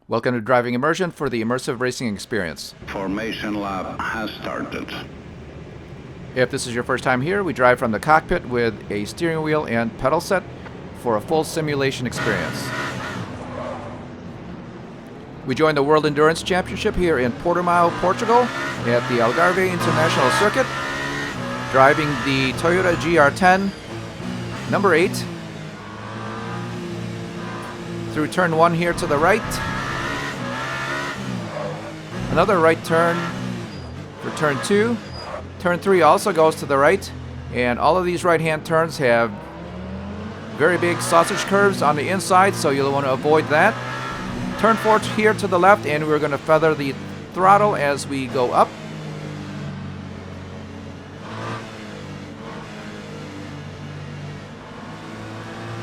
Welcome to Driving Immersion for the immersive racing experience. Formation lap has started. If this is your first time here, we drive from the cockpit with a steering wheel and pedal set for a full simulation experience. We joined the World Endurance Championship here in Portimao, Portugal at the Algarve International Circuit, driving the Toyota GR10 number 8 through turn 1 here to the right. Another right turn for turn 2. Turn 3 also goes to the right, and all of these right-hand turns have very big sausage curves on the inside, so you'll want to avoid that. Turn 4 here to the left, and we're going to feather the throttle as we go up.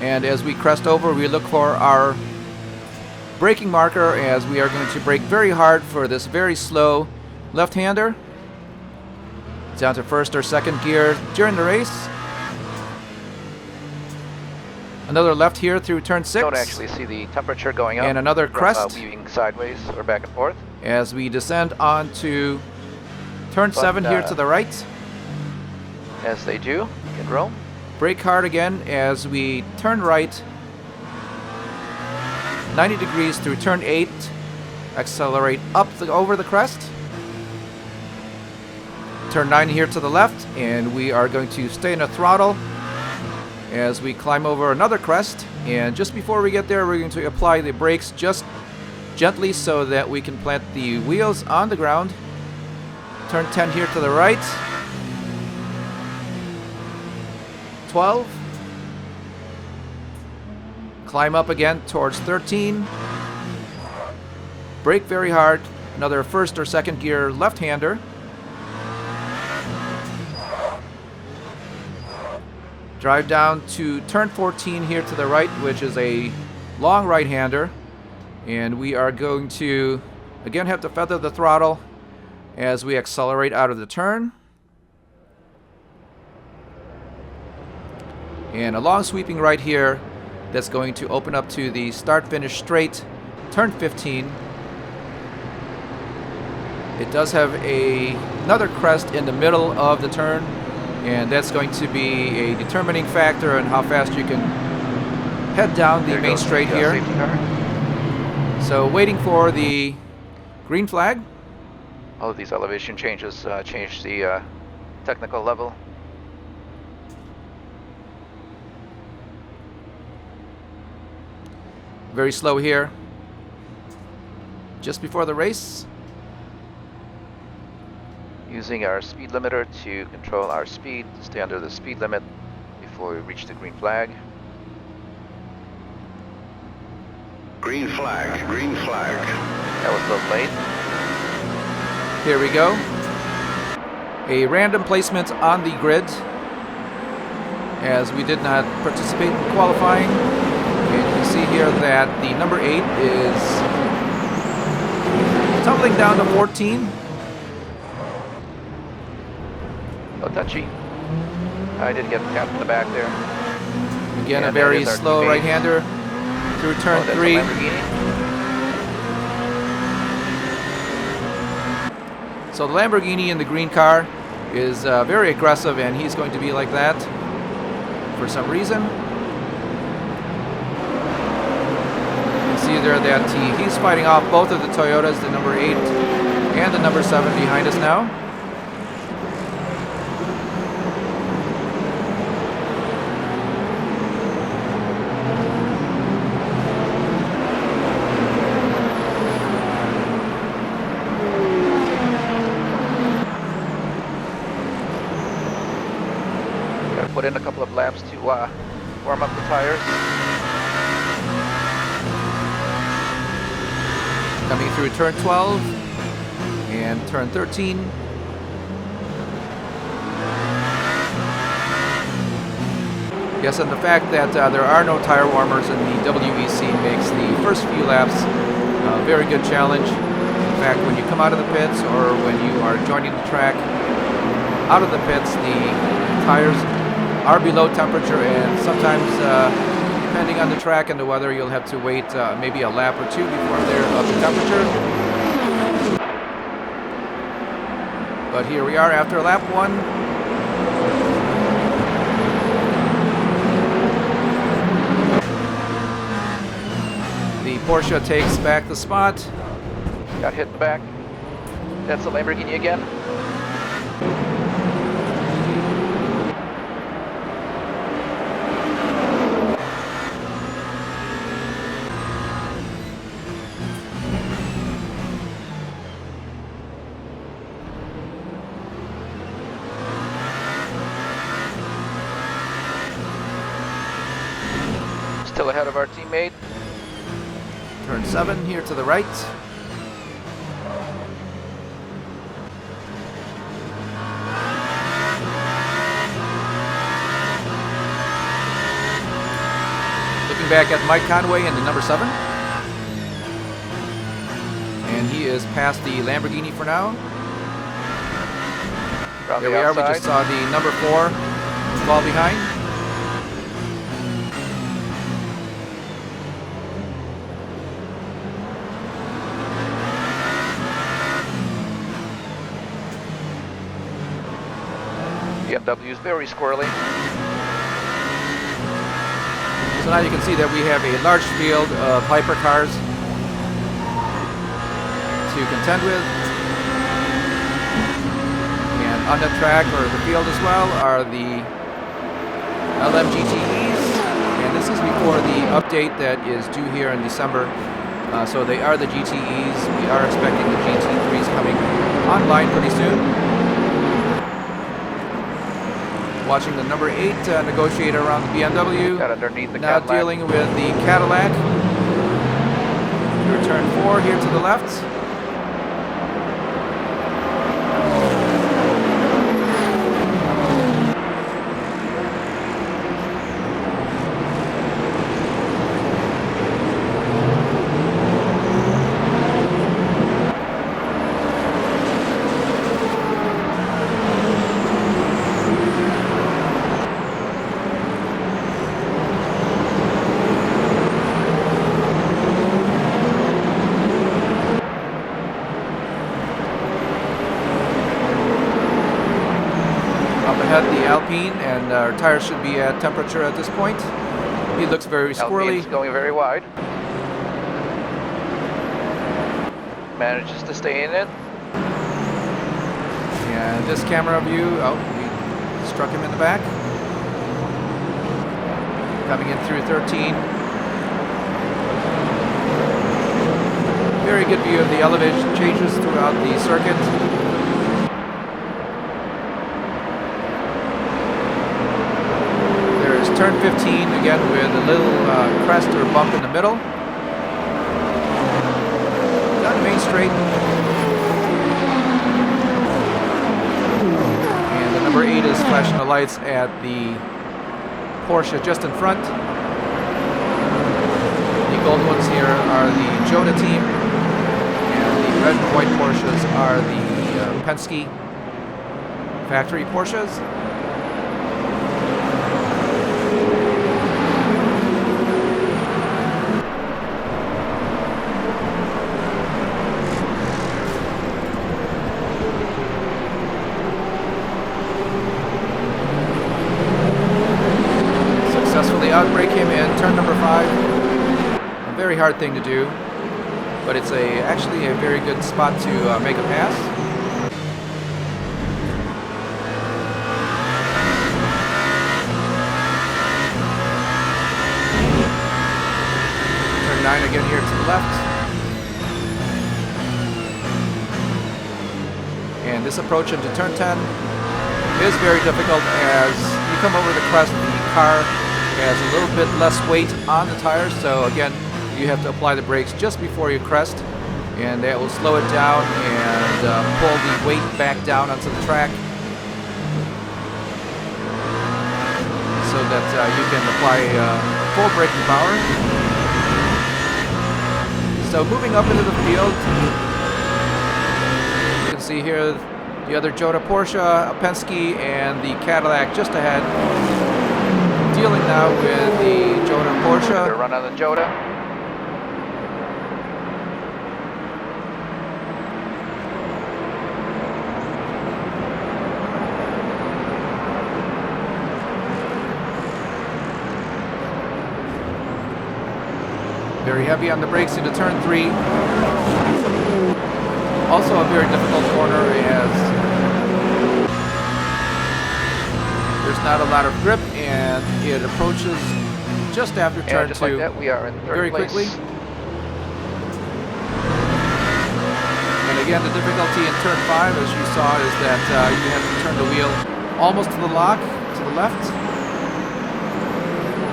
And as we crest over, we look for our braking marker as we are going to brake very hard for this very slow left-hander. Down to first or second gear during the race. Another left here through turn 6. Don't actually see the temperature going up. And another crest. Weaving sideways or back and forth. As we descend onto turn 7 here to the right. As they do, in row. Brake hard again as we turn right 90 degrees through turn 8. Accelerate up over the crest. Turn 9 here to the left, and we are going to stay in the throttle as we climb over another crest. And just before we get there, we're going to apply the brakes just gently so that we can plant the wheels on the ground. Turn 10 here to the right. 12. Climb up again towards 13. Brake very hard. Another first or second gear left-hander. Drive down to turn 14 here to the right, which is a long right-hander. And we are going to, again, have to feather the throttle as we accelerate out of the turn. And a long sweeping right here that's going to open up to the start-finish straight, turn 15. It does have another crest in the middle of the turn, and that's going to be a determining factor in how fast you can head down the main straight here. So waiting for the green flag. All of these elevation changes change the technical level. Very slow here. Just before the race. Using our speed limiter to control our speed, stay under the speed limit before we reach the green flag. Green flag, green flag. That was a little late. Here we go. A random placement on the grid as we did not participate in qualifying. And you can see here that the number 8 is tumbling down to 14. Oh, touchy. I did get tapped in the back there. Again, and a very slow right-hander through turn 3. So the Lamborghini in the green car is very aggressive, and he's going to be like that for some reason. You can see there that he's fighting off both of the Toyotas, the number 8 and the number 7 behind us now. Put in a couple of laps to warm up the tires. Coming through turn 12 and turn 13. Yes, and the fact that there are no tire warmers in the WEC makes the first few laps a very good challenge. In fact, when you come out of the pits or when you are joining the track out of the pits, the tires are below temperature, and sometimes depending on the track and the weather, you'll have to wait maybe a lap or two before they're up to temperature. But here we are after lap 1. The Porsche takes back the spot. Got hit in the back. That's the Lamborghini again. Still ahead of our teammate. Turn 7 here to the right. Looking back at Mike Conway in the number 7. And he is past the Lamborghini for now. There we are, we just saw the number 4 fall behind. BMW is very squirrely. So now you can see that we have a large field of hypercars to contend with. And on the track, or the field as well, are the GTEs. And this is before the update that is due here in December. So they are the GTEs. We are expecting the GT3s coming online pretty soon. Watching the number 8 negotiate around the BMW. Got underneath the now Cadillac. Dealing with the Cadillac. Your turn 4 here to the left. The Alpine, and our tires should be at temperature at this point. He looks very squirrely. Alpine's going very wide. Manages to stay in it. And this camera view, oh, we struck him in the back. Coming in through 13. Very good view of the elevation changes throughout the circuit. Turn 15 again with a little crest or bump in the middle. Down the main straight. And the number 8 is flashing the lights at the Porsche just in front. The gold ones here are the Jota team. And the red and white Porsches are the Penske factory Porsches. Outbrake him in turn number 5. A very hard thing to do, but it's actually a very good spot to make a pass. Turn 9 again here to the left. And this approach into turn 10 is very difficult as you come over the crest. The car has a little bit less weight on the tires, so again you have to apply the brakes just before you crest, and that will slow it down and pull the weight back down onto the track so that you can apply full braking power. So moving up into the field, you can see here the other Jota Porsche, a Penske, and the Cadillac just ahead. dealing now with the Jota They're Porsche. run on the Jota. Very heavy on the brakes into turn 3. Also a very difficult corner as there's not a lot of grip and it approaches just after turn 2. And just like that, we are in third very place. quickly. And again, the difficulty in turn 5, as you saw, is that you have to turn the wheel almost to the lock, to the left,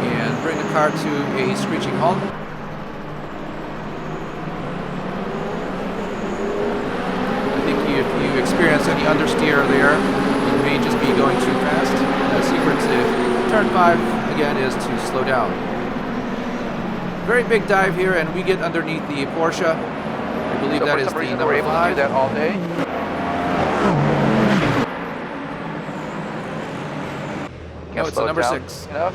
and bring the car to a screeching halt. If you experience any understeer there, you may just be going too fast. The secret to turn 5, again, is to slow down. Very big dive here, and we get underneath the Porsche. I believe that is the number we're able 5. to do that all day. No, it's the number 6. Enough.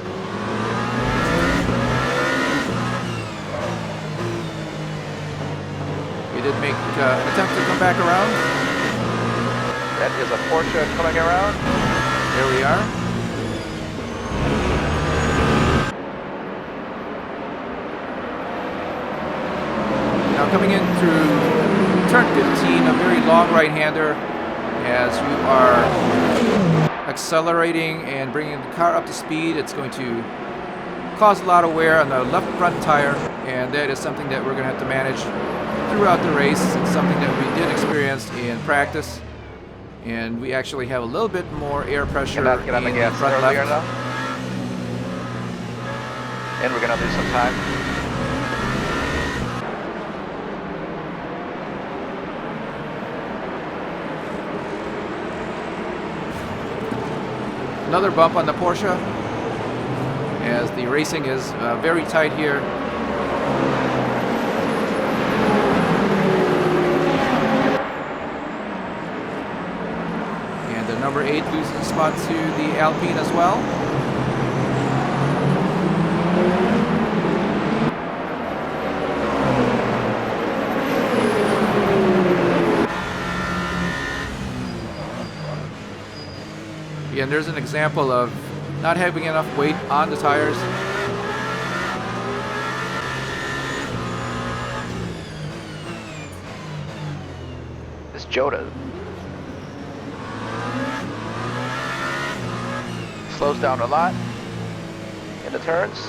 We did make an attempt to come back around. That is a Porsche coming around. There we are. Now coming in through turn 15, a very long right-hander as you are accelerating and bringing the car up to speed. It's going to cause a lot of wear on the left front tire, and that is something that we're going to have to manage throughout the race. It's something that we did experience in practice, and we actually have a little bit more air pressure Cannot get on the in gas the front earlier left. now. And we're going to lose some time. Another bump on the Porsche as the racing is very tight here. And the number 8 loses a spot to the Alpine as well. And there's an example of not having enough weight on the tires. This Jota slows down a lot in the turns.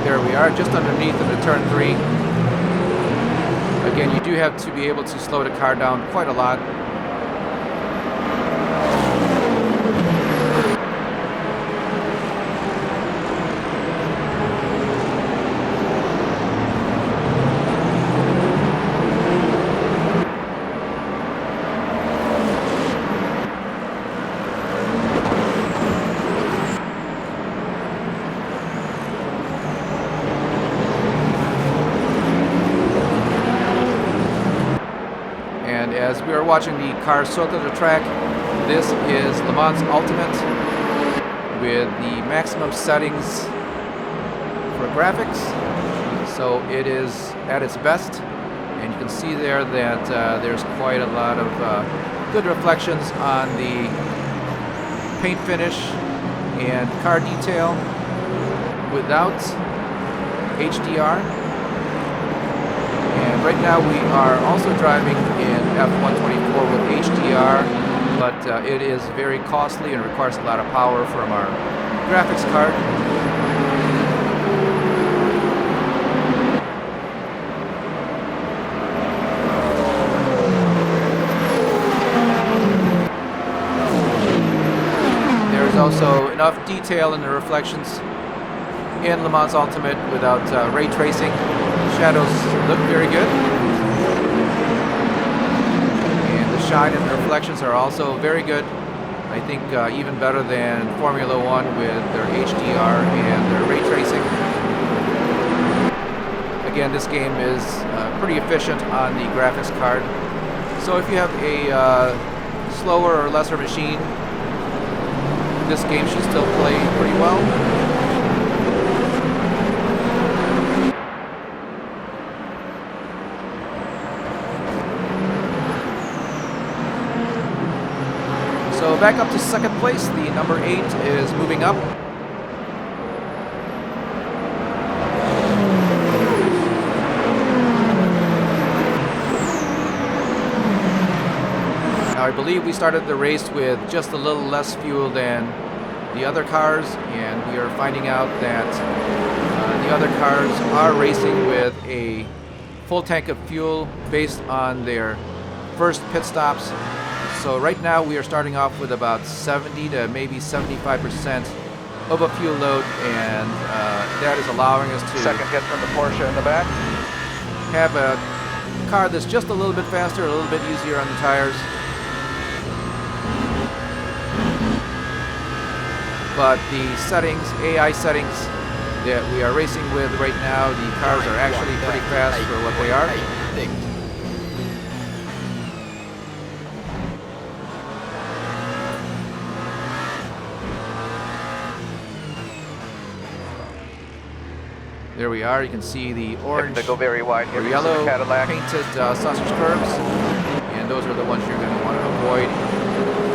There we are, just underneath of the turn 3. Again, you do have to be able to slow the car down quite a lot. As we are watching the car circle the track, this is Le Mans Ultimate with the maximum settings for graphics. So it is at its best, and you can see there that there's quite a lot of good reflections on the paint finish and car detail without HDR. And right now we are also driving in F124 with HDR, but it is very costly and requires a lot of power from our graphics card. also enough detail in the reflections in Le Mans Ultimate without ray tracing. Shadows look very good. And the shine and the reflections are also very good. I think even better than Formula One with their HDR and their ray tracing. Again, this game is pretty efficient on the graphics card. So if you have a slower or lesser machine, this game should still play pretty well. So back up to second place, the number 8 is moving up. Now I believe we started the race with just a little less fuel than the other cars, and we are finding out that the other cars are racing with a full tank of fuel based on their first pit stops. So right now we are starting off with about 70 to maybe 75% of a fuel load, and that is allowing us to Second hit from the Porsche in the back. have a car that's just a little bit faster, a little bit easier on the tires. But the settings, AI settings that we are racing with right now, the cars are actually pretty fast for what they are. There we are. You can see the orange They go very wide here or because of yellow the Cadillac. painted sausage curves, and those are the ones you're going to want to avoid.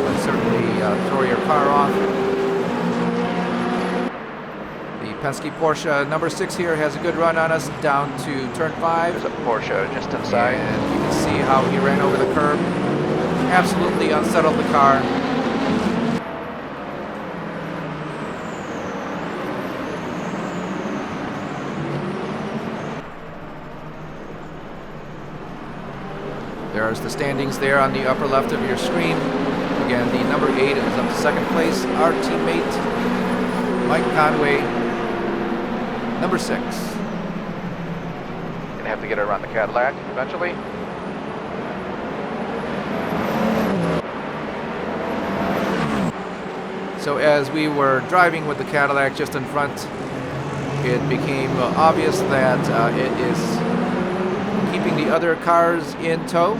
But certainly throw your car off. The Penske Porsche number 6 here has a good run on us down to turn 5. There's a Porsche just inside. And you can see how he ran over the curb. Absolutely unsettled the car. There's the standings there on the upper left of your screen. Again, the number 8 is up to second place. Our teammate, Mike Conway, number 6. Gonna have to get around the Cadillac eventually. So as we were driving with the Cadillac just in front, it became obvious that it is keeping the other cars in tow.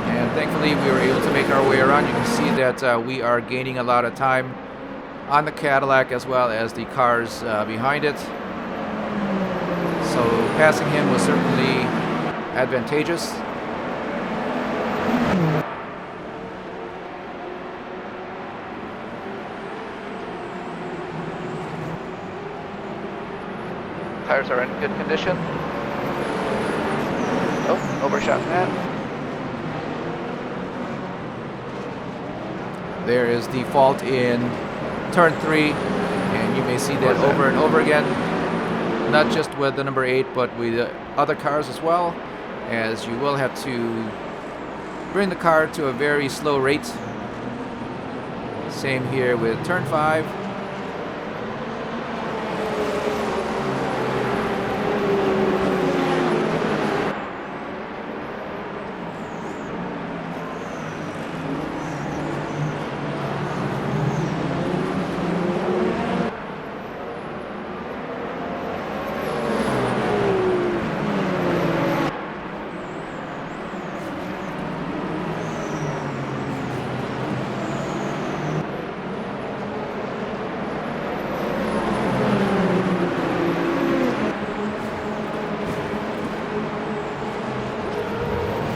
And thankfully we were able to make our way around. You can see that we are gaining a lot of time on the Cadillac as well as the cars behind it. So passing him was certainly advantageous. Tires are in good condition. Oh, overshot that. There is the fault in turn 3, and you may see that over and over again, not just with the number 8 but with other cars as well, as you will have to bring the car to a very slow rate. Same here with turn 5.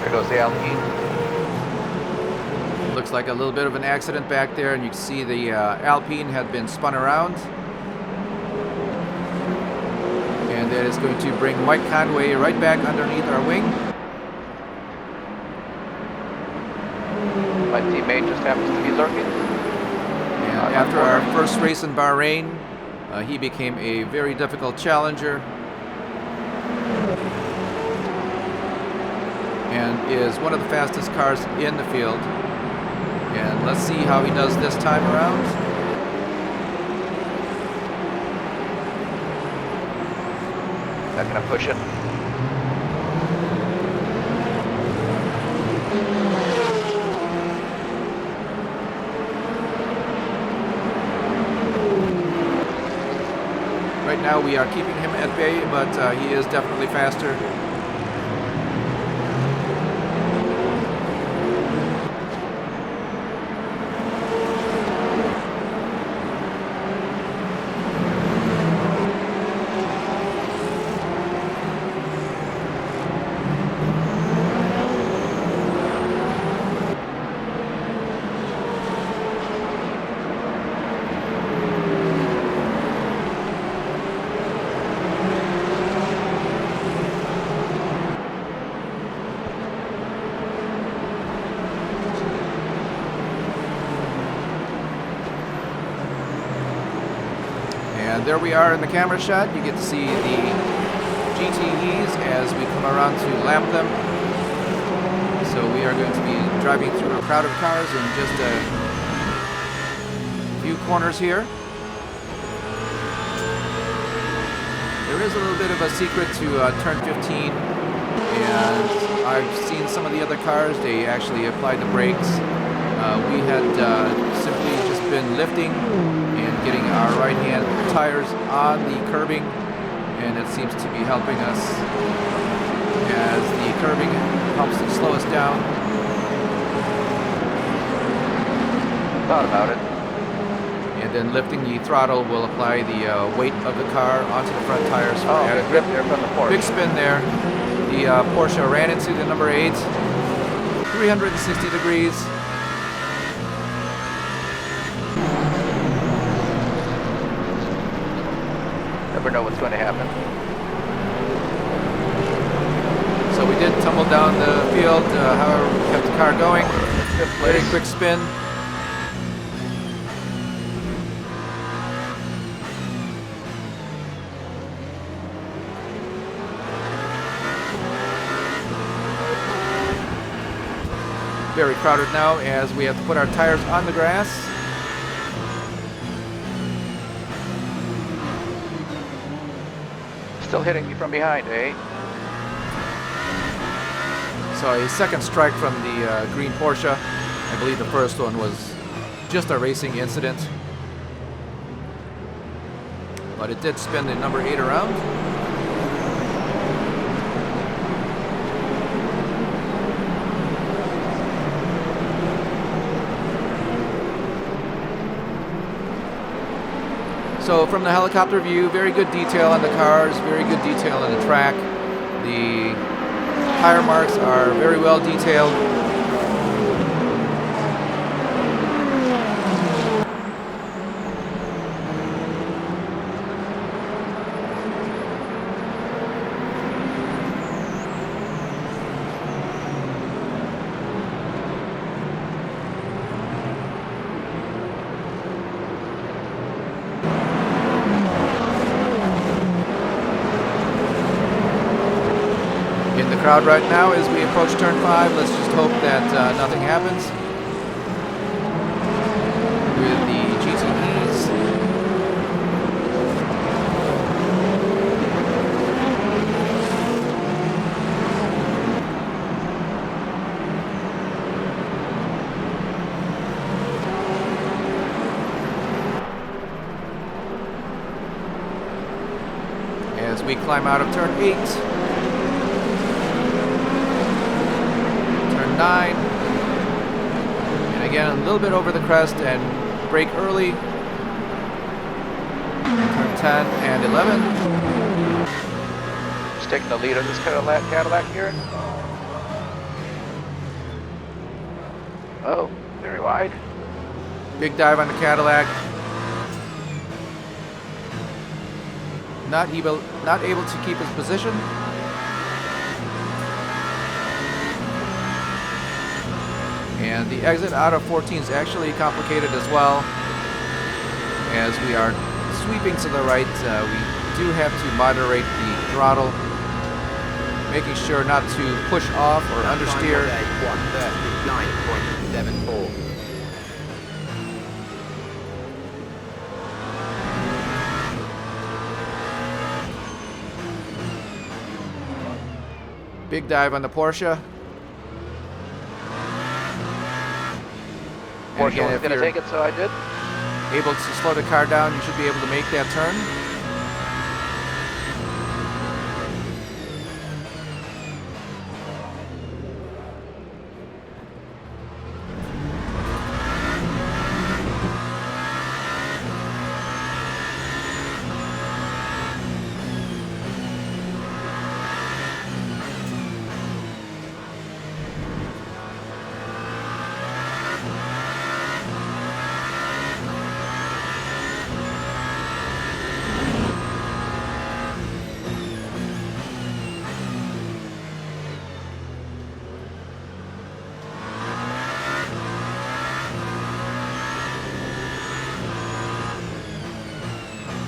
There goes the Alpine. Looks like a little bit of an accident back there, and you can see the Alpine had been spun around. And that is going to bring Mike Conway right back underneath our wing. My teammate just happens to be lurking. And after our first race in Bahrain, he became a very difficult challenger. and is one of the fastest cars in the field. And let's see how he does this time around. Not gonna push it. Right now we are keeping him at bay, but he is definitely faster. And there we are in the camera shot. You get to see the GTEs as we come around to lap them. So we are going to be driving through a crowd of cars in just a few corners here. There is a little bit of a secret to turn 15, and I've seen some of the other cars, they actually applied the brakes. We had simply just been lifting and getting our right-hand tires on the curbing, and it seems to be helping us as the curbing helps to slow us down. Thought about it. And then lifting the throttle will apply the weight of the car onto the front tires. Oh, good grip there from the Porsche. Big spin there. The Porsche ran into the number 8, 360 degrees. Never know what's going to happen. So we did tumble down the field, however we kept the car going. Very quick spin. Very crowded now as we have to put our tires on the grass. Still hitting me from behind, eh? So a second strike from the green Porsche. I believe the first one was just a racing incident. But it did spin the number 8 around. So from the helicopter view, very good detail on the cars, very good detail on the track. The tire marks are very well detailed. Crowd right now as we approach turn 5. Let's just hope that nothing happens with the GTEs. As we climb out of turn 8. 9, and again a little bit over the crest and brake early. Turn 10 and 11. Just taking the lead of this Cadillac here. Oh, very wide. Big dive on the Cadillac. Not able to keep his position. And the exit out of 14 is actually complicated as well. As we are sweeping to the right, we do have to moderate the throttle. making sure not to push off or understeer. 1:39.74. Big dive on the Porsche. And Porsche again, was if going to you're take it, so I did. able to slow the car down, you should be able to make that turn.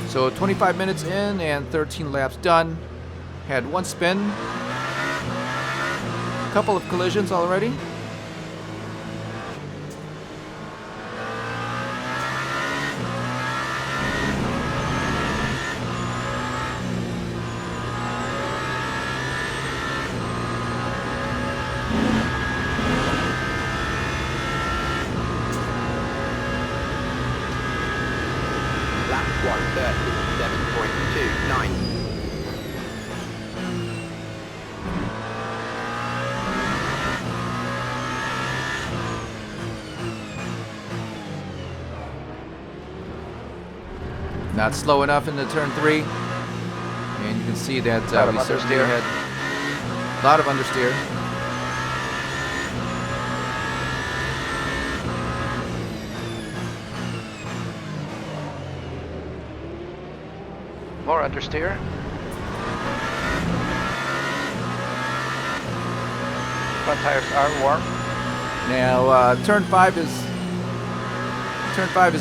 So 25 minutes in and 13 laps done. Had one spin. A couple of collisions already. Lap 1:37.29. Not slow enough in the turn 3. And you can see that Lot of we certainly understeer. had a lot of understeer. More understeer. Front tires are warm. Now turn 5 is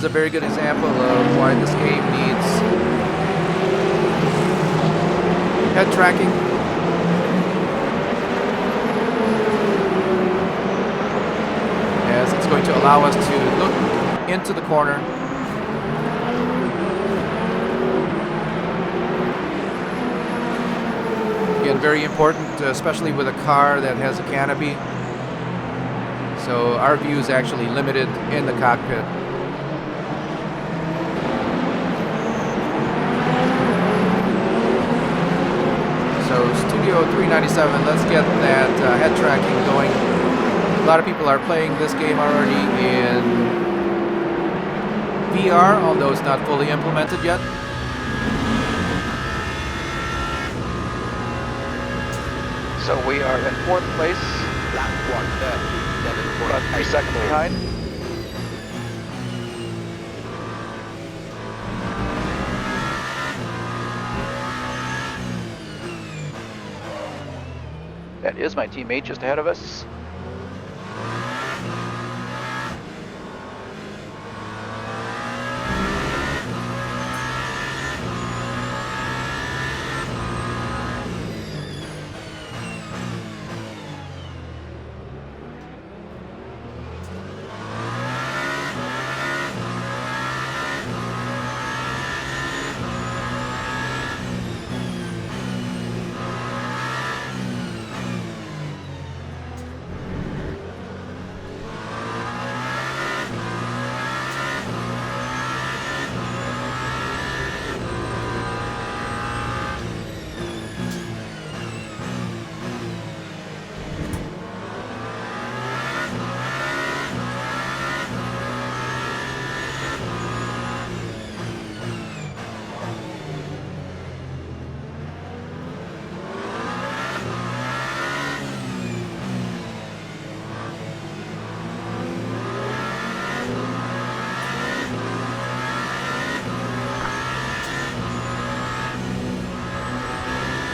a very good example of why this game needs head tracking. As it's going to allow us to look into the corner. Again, very important, especially with a car that has a canopy. So our view is actually limited in the cockpit. So Studio 397, let's get that head tracking going. A lot of people are playing this game already in VR, although it's not fully implemented yet. So we are in 4th place, Lap about 3 seconds 1:37.84. behind. That is my teammate just ahead of us.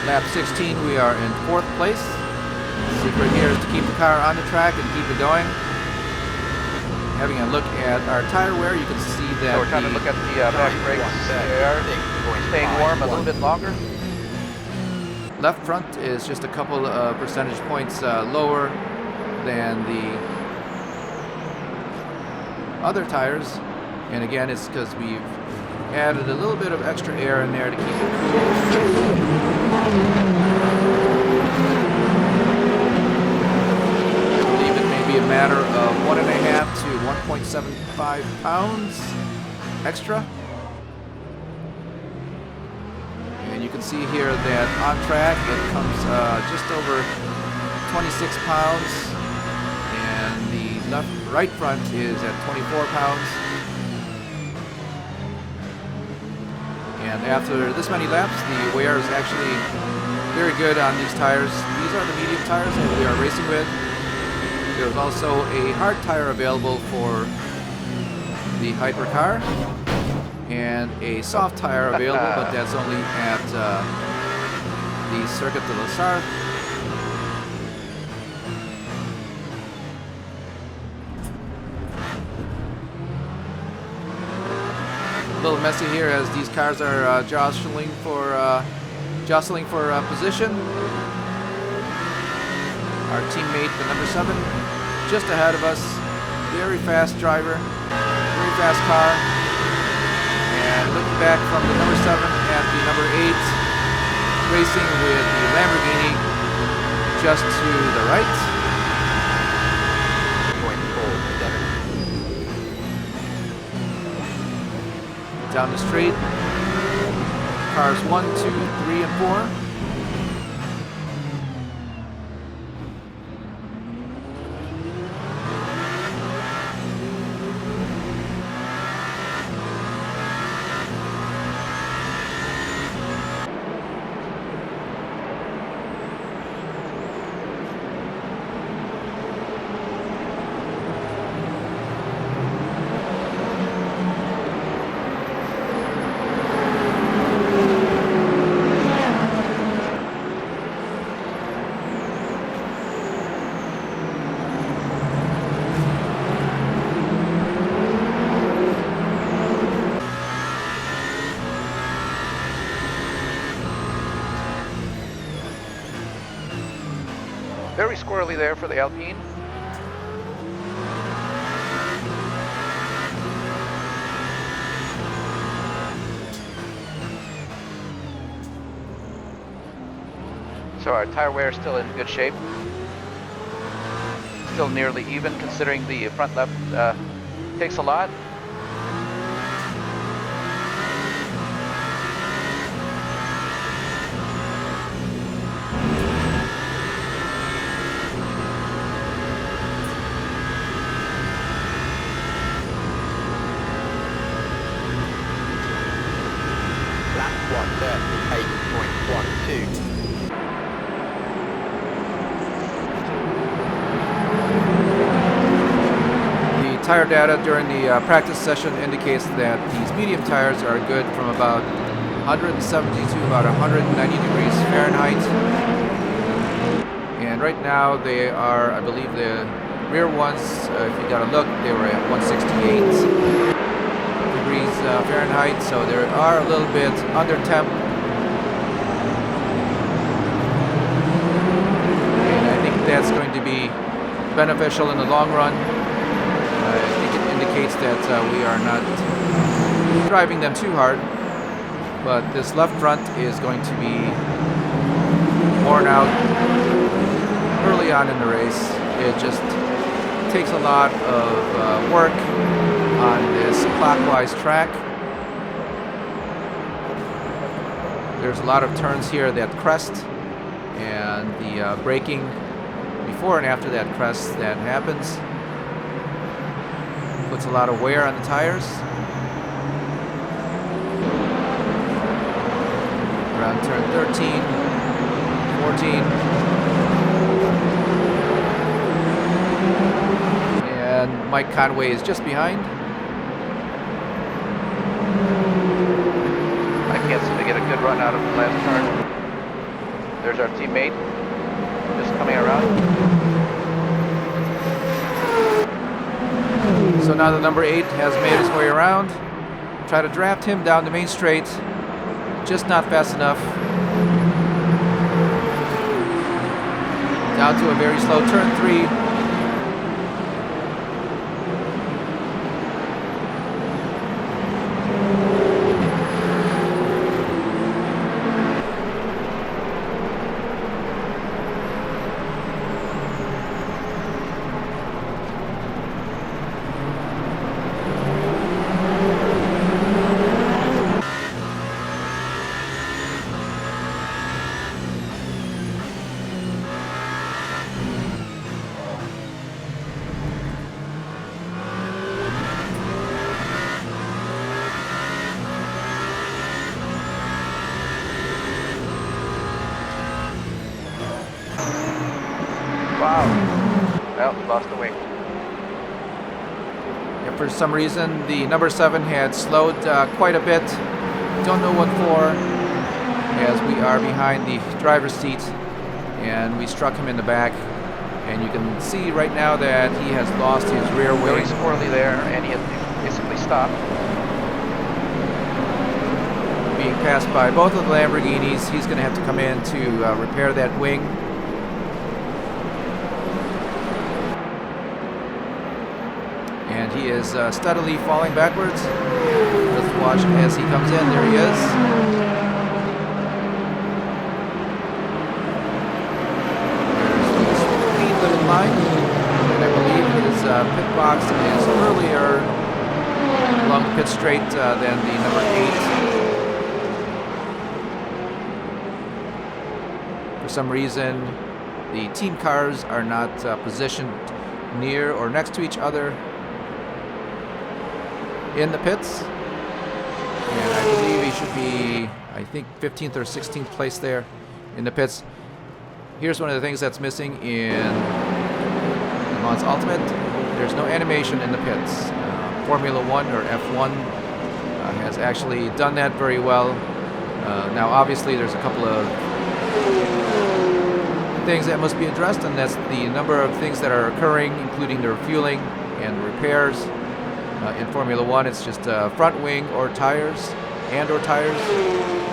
Lap 16, we are in 4th place. The secret here is to keep the car on the track and keep it going. Having a look at our tire wear, you can see that So we're trying to look at the back brakes. They are staying warm a little bit longer. left front is just a couple of percentage points lower than the other tires. And again, it's because we've added a little bit of extra air in there to keep it cool. I believe it may be a matter of 1.5 to 1.75 pounds extra. And you can see here that on track it comes just over 26 pounds, and the right front is at 24 pounds. And after this many laps, the wear is actually very good on these tires. These are the medium tires that we are racing with. There's also a hard tire available for the Hypercar, and a soft tire available, but that's only at the Circuit de la Sarthe. A little messy here as these cars are jostling for position. Our teammate, the number 7, just ahead of us. Very fast driver, very fast car. And looking back from the number 7 at the number 8, racing with the Lamborghini just to the right. 0.47. Down the straight, cars 1, 2, 3, and 4. Very squirrely there for the Alpine. So our tire wear is still in good shape. Still nearly even considering the front left takes a lot. Lap 138.12. The tire data during the practice session indicates that these medium tires are good from about 170 to about 190 degrees Fahrenheit. And right now they are, I believe the rear ones, if you got a look, they were at 168 degrees Fahrenheit, so they are a little bit under temp. And I think that's going to be beneficial in the long run. I think it indicates that we are not driving them too hard, but this left front is going to be worn out early on in the race. It just takes a lot of work on this clockwise track. There's a lot of turns here that crest, and the braking before and after that crest that happens puts a lot of wear on the tires. Around turn 13, 14. And Mike Conway is just behind. I can't seem to get a good run out of the last turn. There's our teammate just coming around. So now the number 8 has made his way around. Try to draft him down the main straight. Just not fast enough. Now to a very slow turn 3. Wow. Well, lost the wing. Yeah, for some reason, the number 7 had slowed quite a bit. Don't know what for, as we are behind the driver's seat, and we struck him in the back. And you can see right now that he has lost his rear Very wing. squirrely there, and he had basically stopped. Being passed by both of the Lamborghinis. He's going to have to come in to repair that wing. And he is steadily falling backwards. Let's watch as he comes in. There he is. There's the speed limit line. And I believe his pit box is earlier along the pit straight than the number 8. For some reason, the team cars are not positioned near or next to each other in the pits. And I believe he should be, I think, 15th or 16th place there in the pits. Here's one of the things that's missing in the Mans Ultimate. There's no animation in the pits. Formula 1 or F1 has actually done that very well. Now, obviously, there's a couple of things that must be addressed, and that's the number of things that are occurring, including the refueling and repairs. In Formula 1, it's just front wing or tires.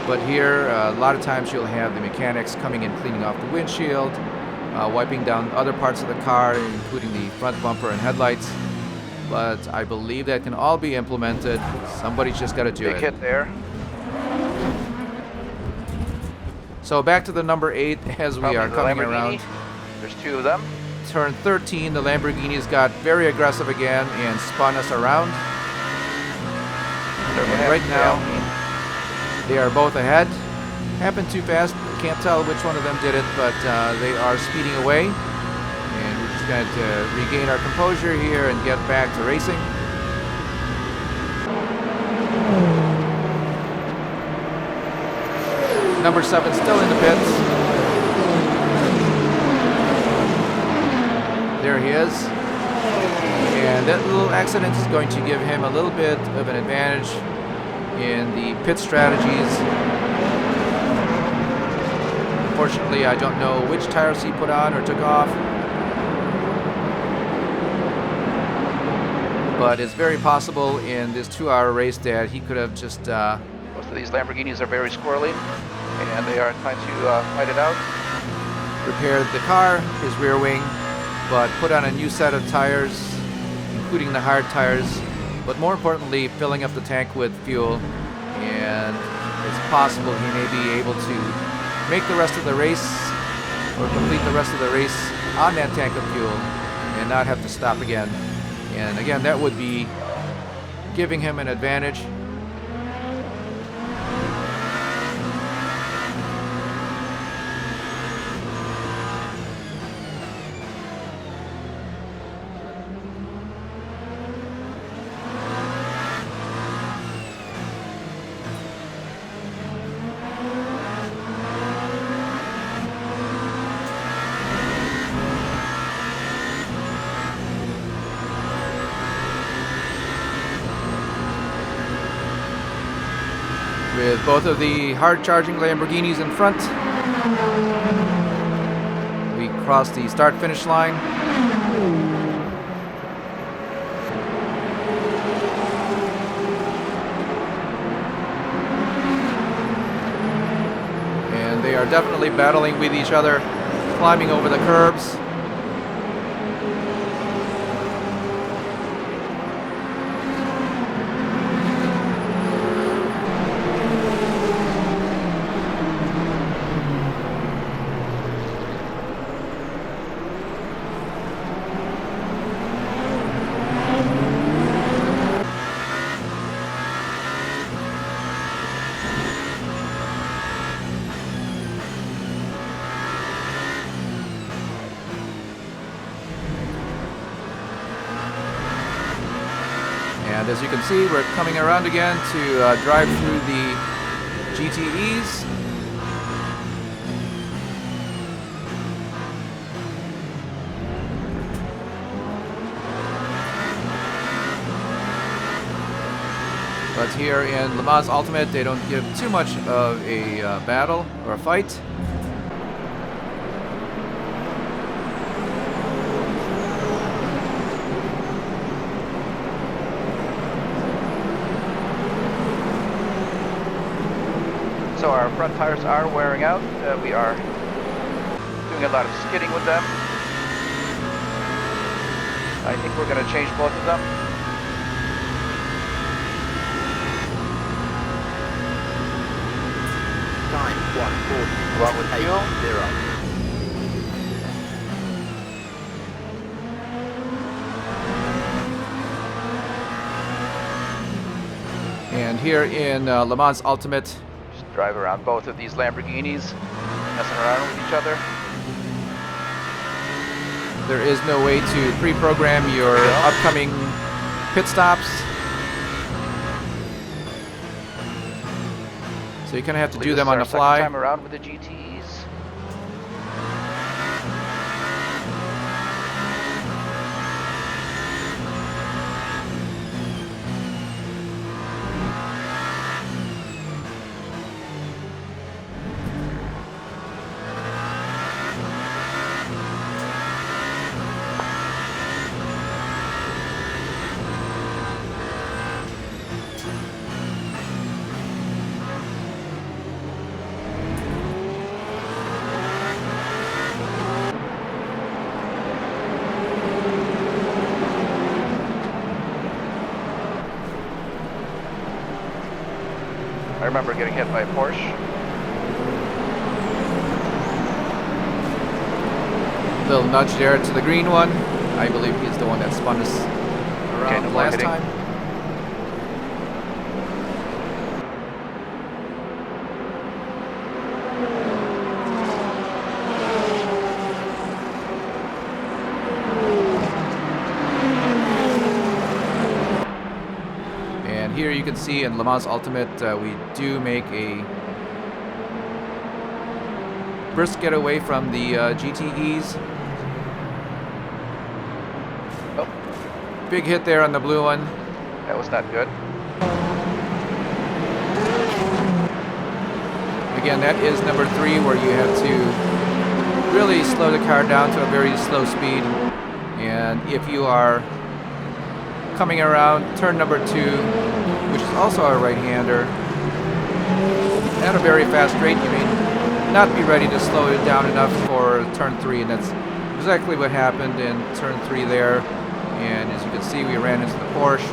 But here, a lot of times you'll have the mechanics coming in, cleaning off the windshield, wiping down other parts of the car, including the front bumper and headlights. But I believe that can all be implemented. Somebody's just got to do it. Big hit there. So back to the number 8 as we Probably are the coming Lamborghini. around. There's 2 of them. Turn 13, the Lamborghinis got very aggressive again and spun us around. And right now, they are both ahead. Happened too fast. Can't tell which one of them did it, but they are speeding away. And we're just going to regain our composure here and get back to racing. Number 7 still in the pits. There he is. And that little accident is going to give him a little bit of an advantage in the pit strategies. Unfortunately, I don't know which tires he put on or took off. But it's very possible in this 2-hour race that he could have just... Most of these Lamborghinis are very squirrely, and they are trying to fight it out. repaired the car, his rear wing, but put on a new set of tires, including the hard tires, but more importantly, filling up the tank with fuel. And it's possible he may be able to make the rest of the race, or complete the rest of the race on that tank of fuel and not have to stop again. And again, that would be giving him an advantage. With both of the hard-charging Lamborghinis in front, we cross the start-finish line. And they are definitely battling with each other. climbing over the curbs. And as you can see, we're coming around again to drive through the GTEs. But here in Le Mans Ultimate, they don't give too much of a battle or a fight. So our front tires are wearing out. We are doing a lot of skidding with them. I think we're going to change both of them. Time 1:40. Along with fuel. 0. And here in Le Mans Ultimate, Just drive around both of these Lamborghinis, messing around with each other. there is no way to pre-program your upcoming pit stops. So you kind of have to do them on the fly. Second time around with the GTEs. I remember getting hit by a Porsche. Little nudge there to the green one. I believe he's the one that spun us around no more last hitting. time. And here you can see in Le Mans Ultimate, we do make a brisk getaway from the GTEs. Oh, Big hit there on the blue one. that was not good. Again, that is number 3, where you have to really slow the car down to a very slow speed. And if you are coming around turn number 2, which is also a right-hander, at a very fast rate, you may not be ready to slow it down enough for turn 3, and that's exactly what happened in turn 3 there. And as you can see, we ran into the Porsche.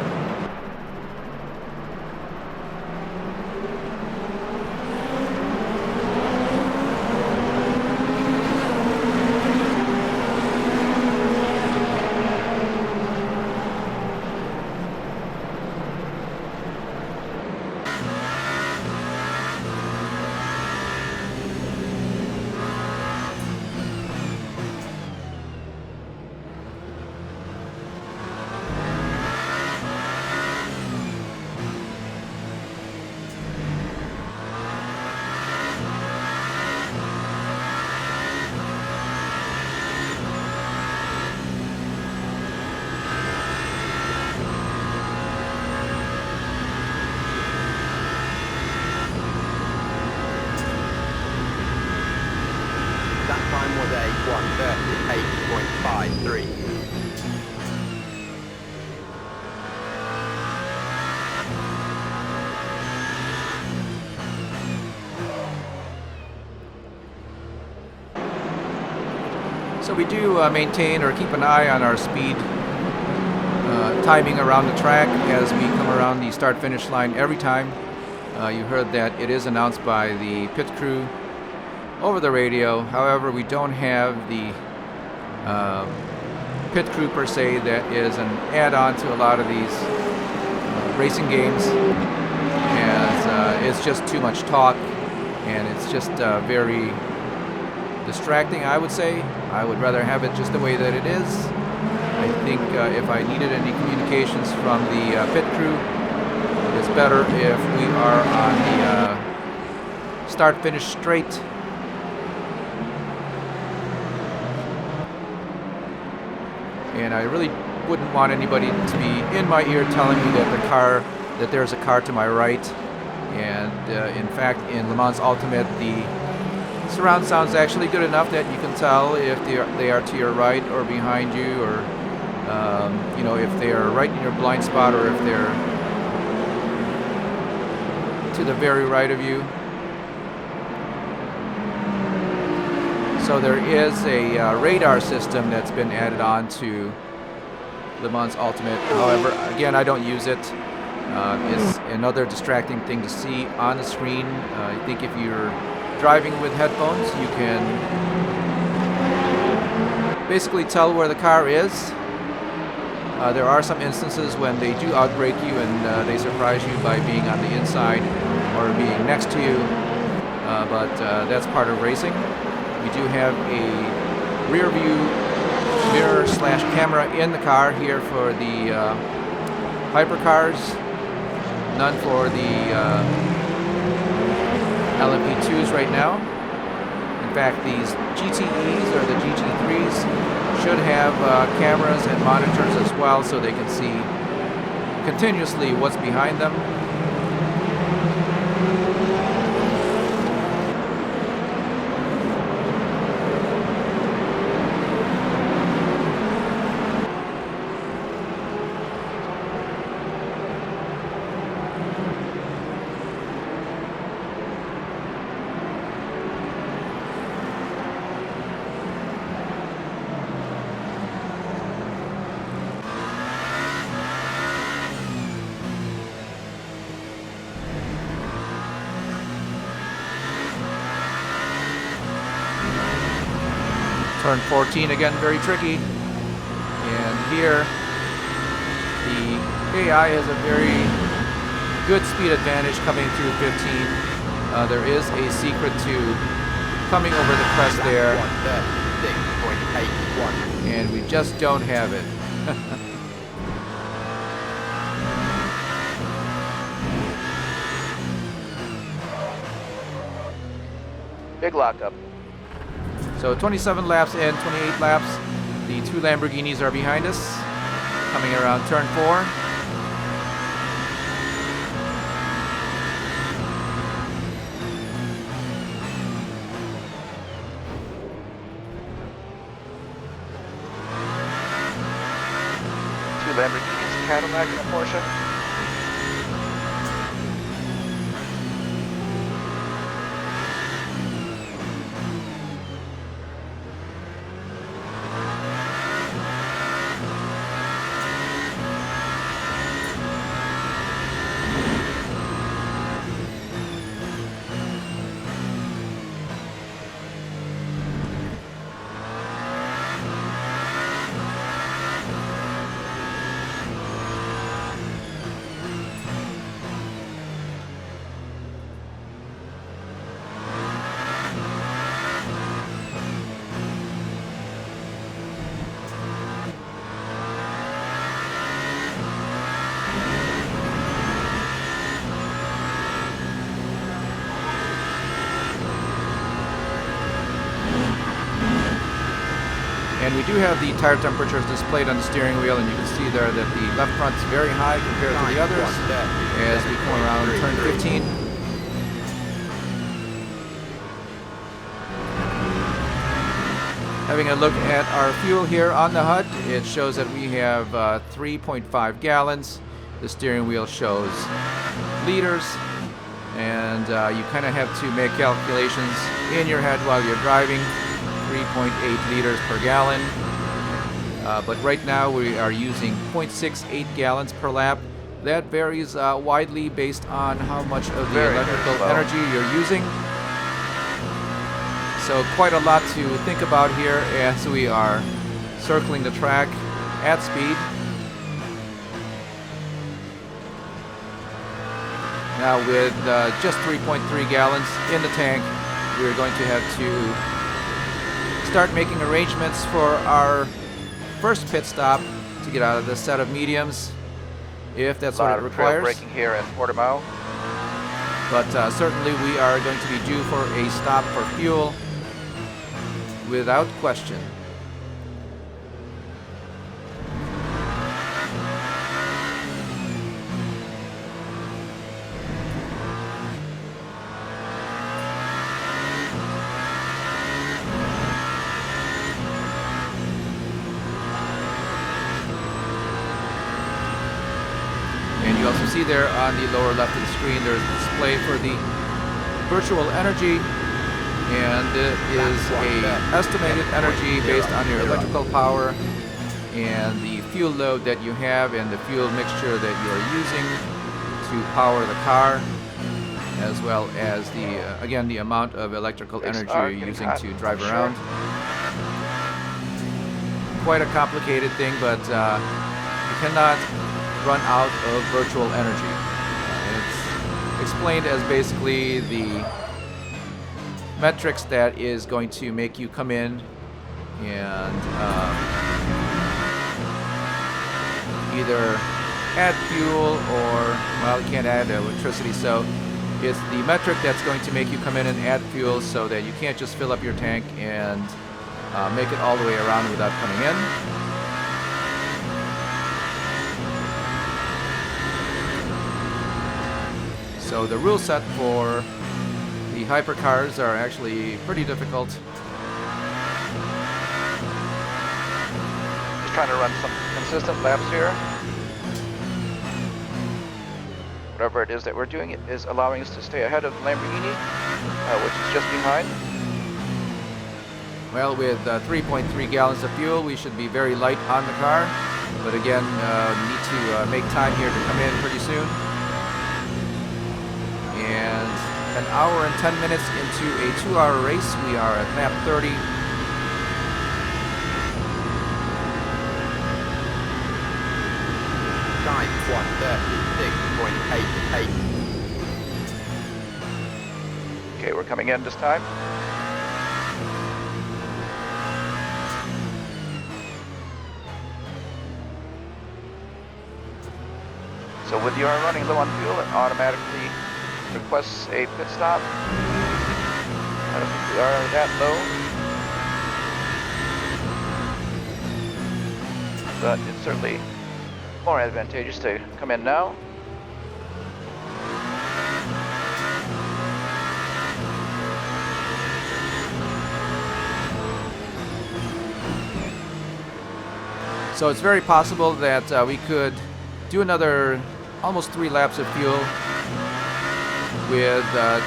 That time was a 1:38.53. So we do maintain or keep an eye on our speed timing around the track as we come around the start-finish line every time. You heard that it is announced by the pit crew over the radio. However, we don't have the pit crew per se that is an add-on to a lot of these racing games, as it's just too much talk and it's just very distracting, I would say. I would rather have it just the way that it is. I think if I needed any communications from the pit crew, it's better if we are on the start-finish straight. And I really wouldn't want anybody to be in my ear telling me that there's a car to my right. And in fact, in Le Mans Ultimate, the surround sound is actually good enough that you can tell if they are to your right or behind you, or you know, if they are right in your blind spot, or if they're to the very right of you. So there is a radar system that's been added on to Le Mans Ultimate. However, again, I don't use it. It's another distracting thing to see on the screen. I think if you're driving with headphones, you can basically tell where the car is. There are some instances when they do outbrake you and they surprise you by being on the inside or being next to you, but that's part of racing. We do have a rear view mirror / camera in the car here for the Hypercars, none for the LMP2s right now. In fact, these GTEs or the GT3s should have cameras and monitors as well, so they can see continuously what's behind them. Turn 14 again, very tricky. And here, the AI has a very good speed advantage coming through 15. There is a secret to coming over the crest there, and we just don't have it. Big lockup. So 27 laps in, 28 laps. The two Lamborghinis are behind us, coming around turn 4. Two Lamborghinis, a Cadillac, and a Porsche. And we do have the tire temperatures displayed on the steering wheel, and you can see there that the left front is very high compared to the others as we come around turn 15. Having a look at our fuel here on the HUD, it shows that we have 3.5 gallons. The steering wheel shows liters, and you kind of have to make calculations in your head while you're driving 3.8 liters per gallon. But right now we are using 0.68 gallons per lap. That varies widely based on how much of the Very electrical slow. energy you're using. So quite a lot to think about here as we are circling the track at speed. Now with just 3.3 gallons in the tank, we're going to have to start making arrangements for our first pit stop to get out of this set of mediums, if that's what it Trail requires. braking here in Portimao. But certainly we are going to be due for a stop for fuel, without question. And you also see there on the lower left of the screen, there's a display for the virtual energy, and it is a estimated energy based on your electrical power and the fuel load that you have and the fuel mixture that you're using to power the car, as well as the again the amount of electrical energy you're using to drive around. Quite a complicated thing, but you cannot run out of virtual energy. It's explained as basically the metrics that is going to make you come in and either add fuel or, well, you can't add electricity, so it's the metric that's going to make you come in and add fuel so that you can't just fill up your tank and make it all the way around without coming in. So the rule set for the hypercars are actually pretty difficult. Just trying to run some consistent laps here. Whatever it is that we're doing, it is allowing us to stay ahead of the Lamborghini, which is just behind. Well, with 3.3 gallons of fuel, we should be very light on the car. But again, need to make time here to come in pretty soon. And an hour and 10 minutes into a 2-hour race, we are at lap 30. Time 1:36.88. Okay, we're coming in this time. So with your running low on fuel, it automatically requests a pit stop. I don't think we are that low, but it's certainly more advantageous to come in now. So it's very possible that we could do another almost 3 laps of fuel with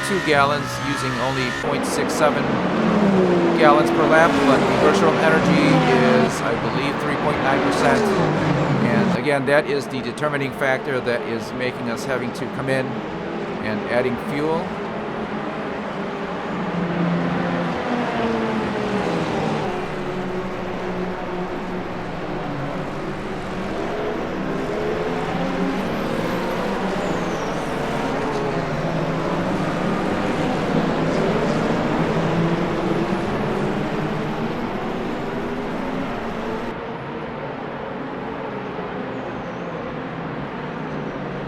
2 gallons using only 0.67 gallons per lap, but the virtual energy is, I believe, 3.9%. And again, that is the determining factor that is making us having to come in and adding fuel.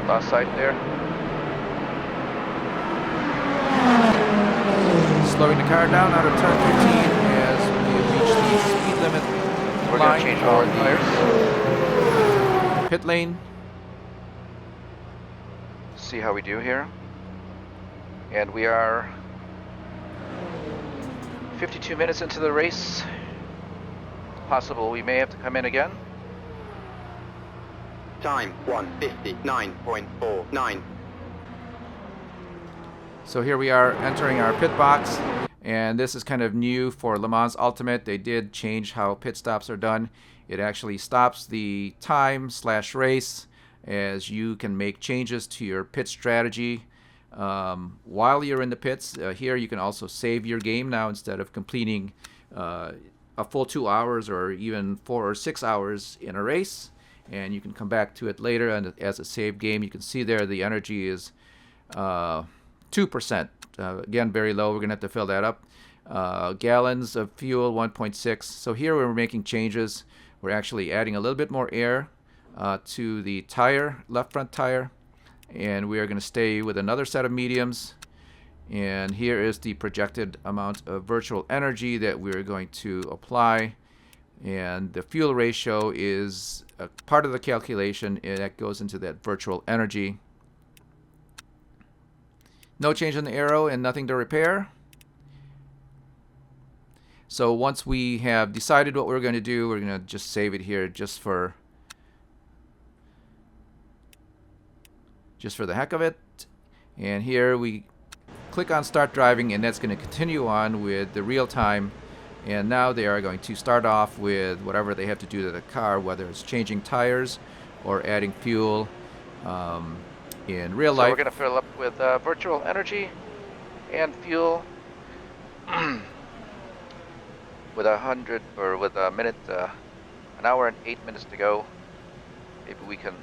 Lost sight there. Slowing the car down out of turn 15 as we reach the speed limit We're going line to change for our the tires. pit lane. See how we do here. And we are 52 minutes into the race. Possible we may have to come in again. Time 1:59.49. So here we are entering our pit box, And this is kind of new for Le Mans Ultimate. They did change how pit stops are done. It actually stops the time/race, as you can make changes to your pit strategy while you're in the pits. Here you can also save your game now instead of completing a full 2 hours or even 4 or 6 hours in a race. And you can come back to it later, and as a save game, you can see there the energy is 2%. Again, very low. We're going to have to fill that up. Gallons of fuel, 1.6. So here we're making changes. We're actually adding a little bit more air to the tire, left front tire. And we are going to stay with another set of mediums. And here is the projected amount of virtual energy that we're going to apply. And the fuel ratio is a part of the calculation, and that goes into that virtual energy. No change in the aero and nothing to repair. So once we have decided what we're going to do, we're going to just save it here just for the heck of it. And here we click on start driving, and that's going to continue on with the real time. And now they are going to start off with whatever they have to do to the car, whether it's changing tires or adding fuel. In real life, we're going to fill up with virtual energy and fuel with a minute, an hour and 8 minutes to go. Maybe we can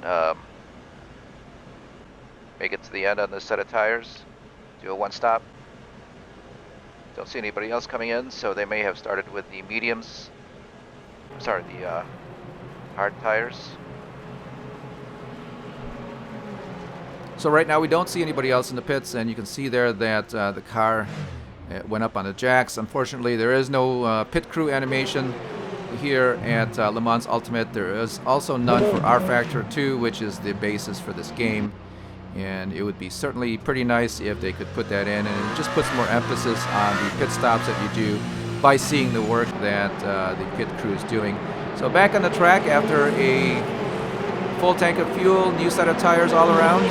make it to the end on this set of tires. Do a one stop. Don't see anybody else coming in, so they may have started with the mediums. Sorry, the hard tires. So right now we don't see anybody else in the pits, and you can see there that the car went up on the jacks. Unfortunately, there is no pit crew animation here at Le Mans Ultimate. There is also none for R Factor 2, which is the basis for this game. And it would be certainly pretty nice if they could put that in, and it just puts more emphasis on the pit stops that you do by seeing the work that the pit crew is doing. So back on the track after a full tank of fuel, new set of tires all around.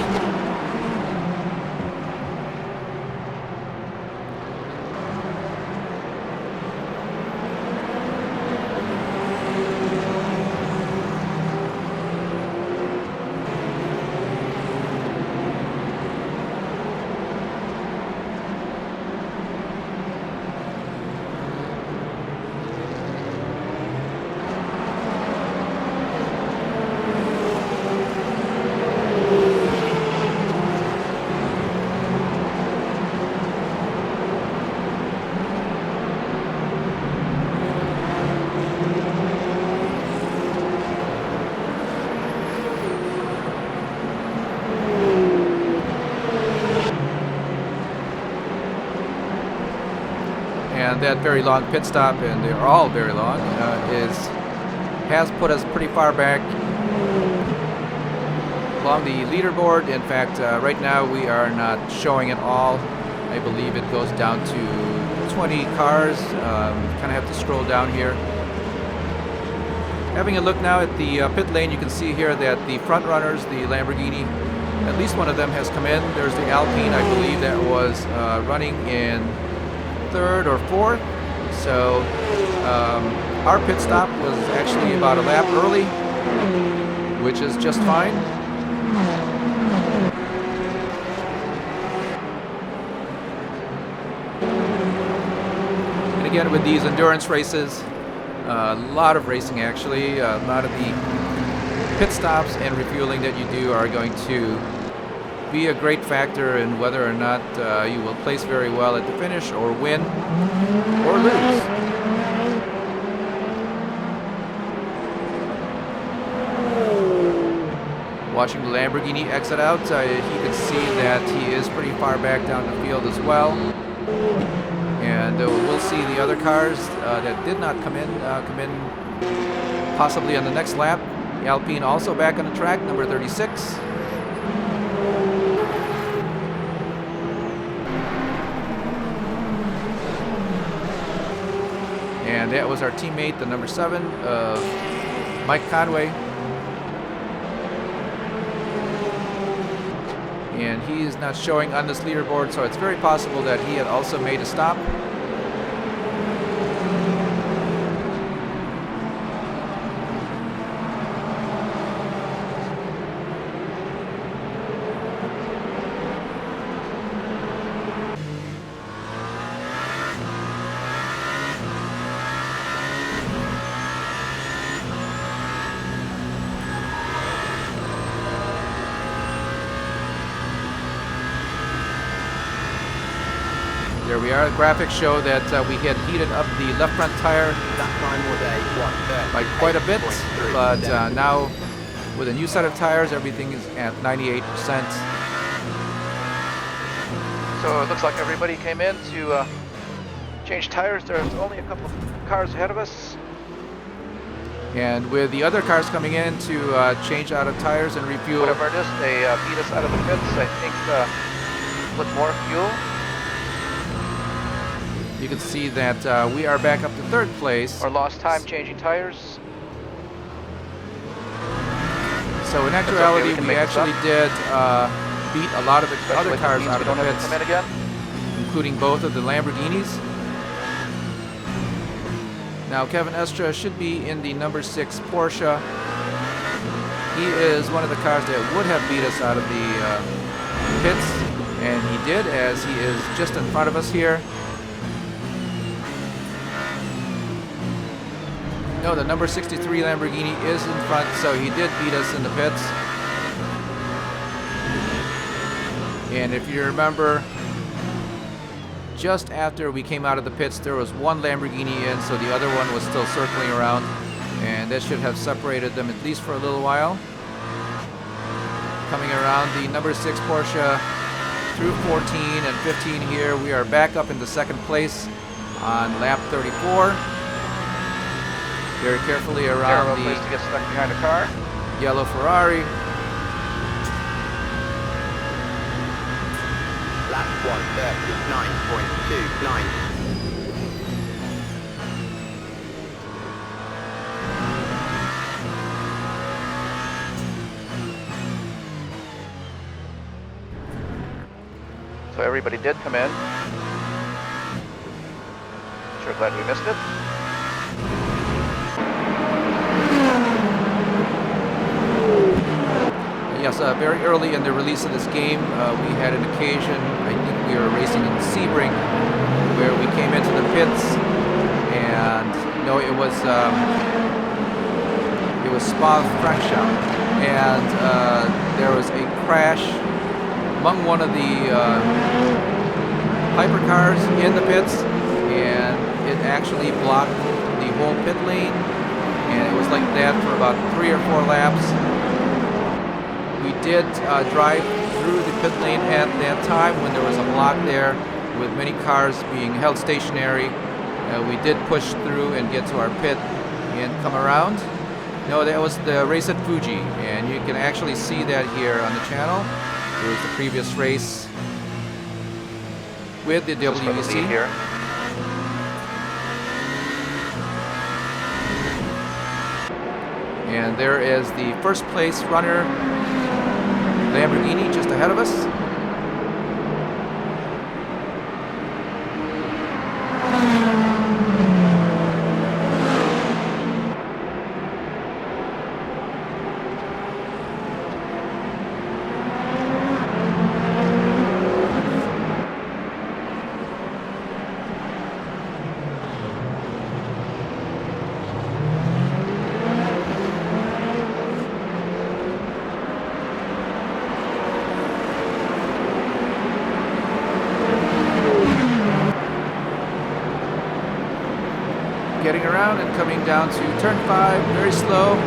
And that very long pit stop, and they're all very long, has put us pretty far back along the leaderboard. In fact, right now we are not showing it all. I believe it goes down to 20 cars. Kind of have to scroll down here. Having a look now at the pit lane, you can see here that the front runners, the Lamborghini, at least one of them has come in. There's the Alpine, I believe, that was running in third or fourth. So our pit stop was actually about a lap early, which is just fine. And again, with these endurance races, a lot of racing actually, a lot of the pit stops and refueling that you do are going to be a great factor in whether or not you will place very well at the finish, or win, or lose. Watching the Lamborghini exit out, you can see that he is pretty far back down the field as well. And we'll see the other cars that did not come in possibly on the next lap. The Alpine also back on the track, number 36. And that was our teammate, the number 7, Mike Conway. And he is not showing on this leaderboard, so it's very possible that he had also made a stop. we are. Graphics show that we had heated up the left front tire That time was a 1:30. by quite a bit, but now with a new set of tires, everything is at 98%. So it looks like everybody came in to change tires. There's only a couple of cars ahead of us. And with the other cars coming in to change out of tires and refuel, Whatever it is, they beat us out of the pits, I think, with more fuel. you can see that we are back up to third place. Or lost time changing tires. So in okay, actuality, we can we make this actually did beat a lot of the Especially other if it cars means out we of don't the have to pits, come in again. including both of the Lamborghinis. Now Kevin Estra should be in the number 6 Porsche. He is one of the cars that would have beat us out of the pits, and he did, as he is just in front of us here. No, the number 63 Lamborghini is in front, so he did beat us in the pits. And if you remember, just after we came out of the pits, there was one Lamborghini in, so the other one was still circling around, and that should have separated them at least for a little while. Coming around the number 6 Porsche through 14 and 15 here, we are back up into second place on lap 34. Very carefully around Terrible place to get stuck behind a car. the yellow Ferrari. Lap 1:39.29. So everybody did come in. Sure glad we missed it. Yes, very early in the release of this game, we had an occasion, I think we were racing in Sebring, where we came into the pits, and no, it was Spa-Francorchamps, and there was a crash among one of the hypercars in the pits, and it actually blocked the whole pit lane, and it was like that for about 3 or 4 laps. We did drive through the pit lane at that time when there was a block there with many cars being held stationary. We did push through and get to our pit and come around. No, that was the race at Fuji, and you can actually see that here on the channel. It was the previous race with the This is for the WEC. lead here. And there is the first place runner, Lamborghini, just ahead of us. Getting around and coming down to turn 5, very slow.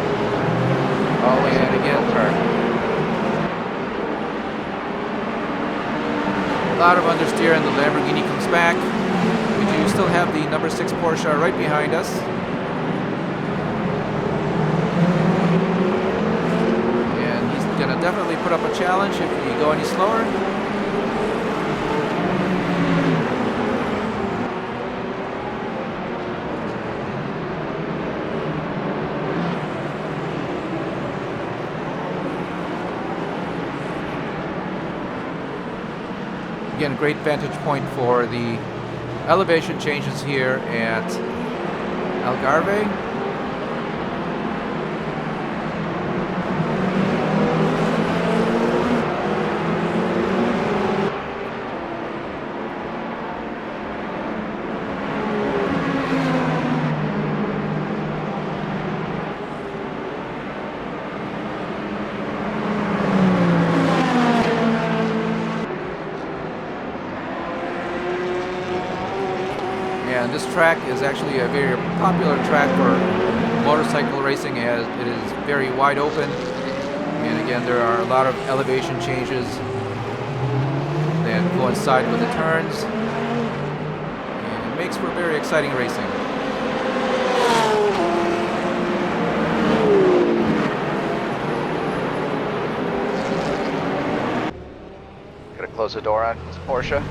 Always And a again, turn. a lot of understeer, and the Lamborghini comes back. We do still have the number 6 Porsche right behind us. And he's gonna definitely put up a challenge if we go any slower. Again, a great vantage point for the elevation changes here at Algarve. track is actually a very popular track for motorcycle racing as it is very wide open. And again, there are a lot of elevation changes that coincide with the turns. And it makes for very exciting racing. Gotta close the door on this Porsche.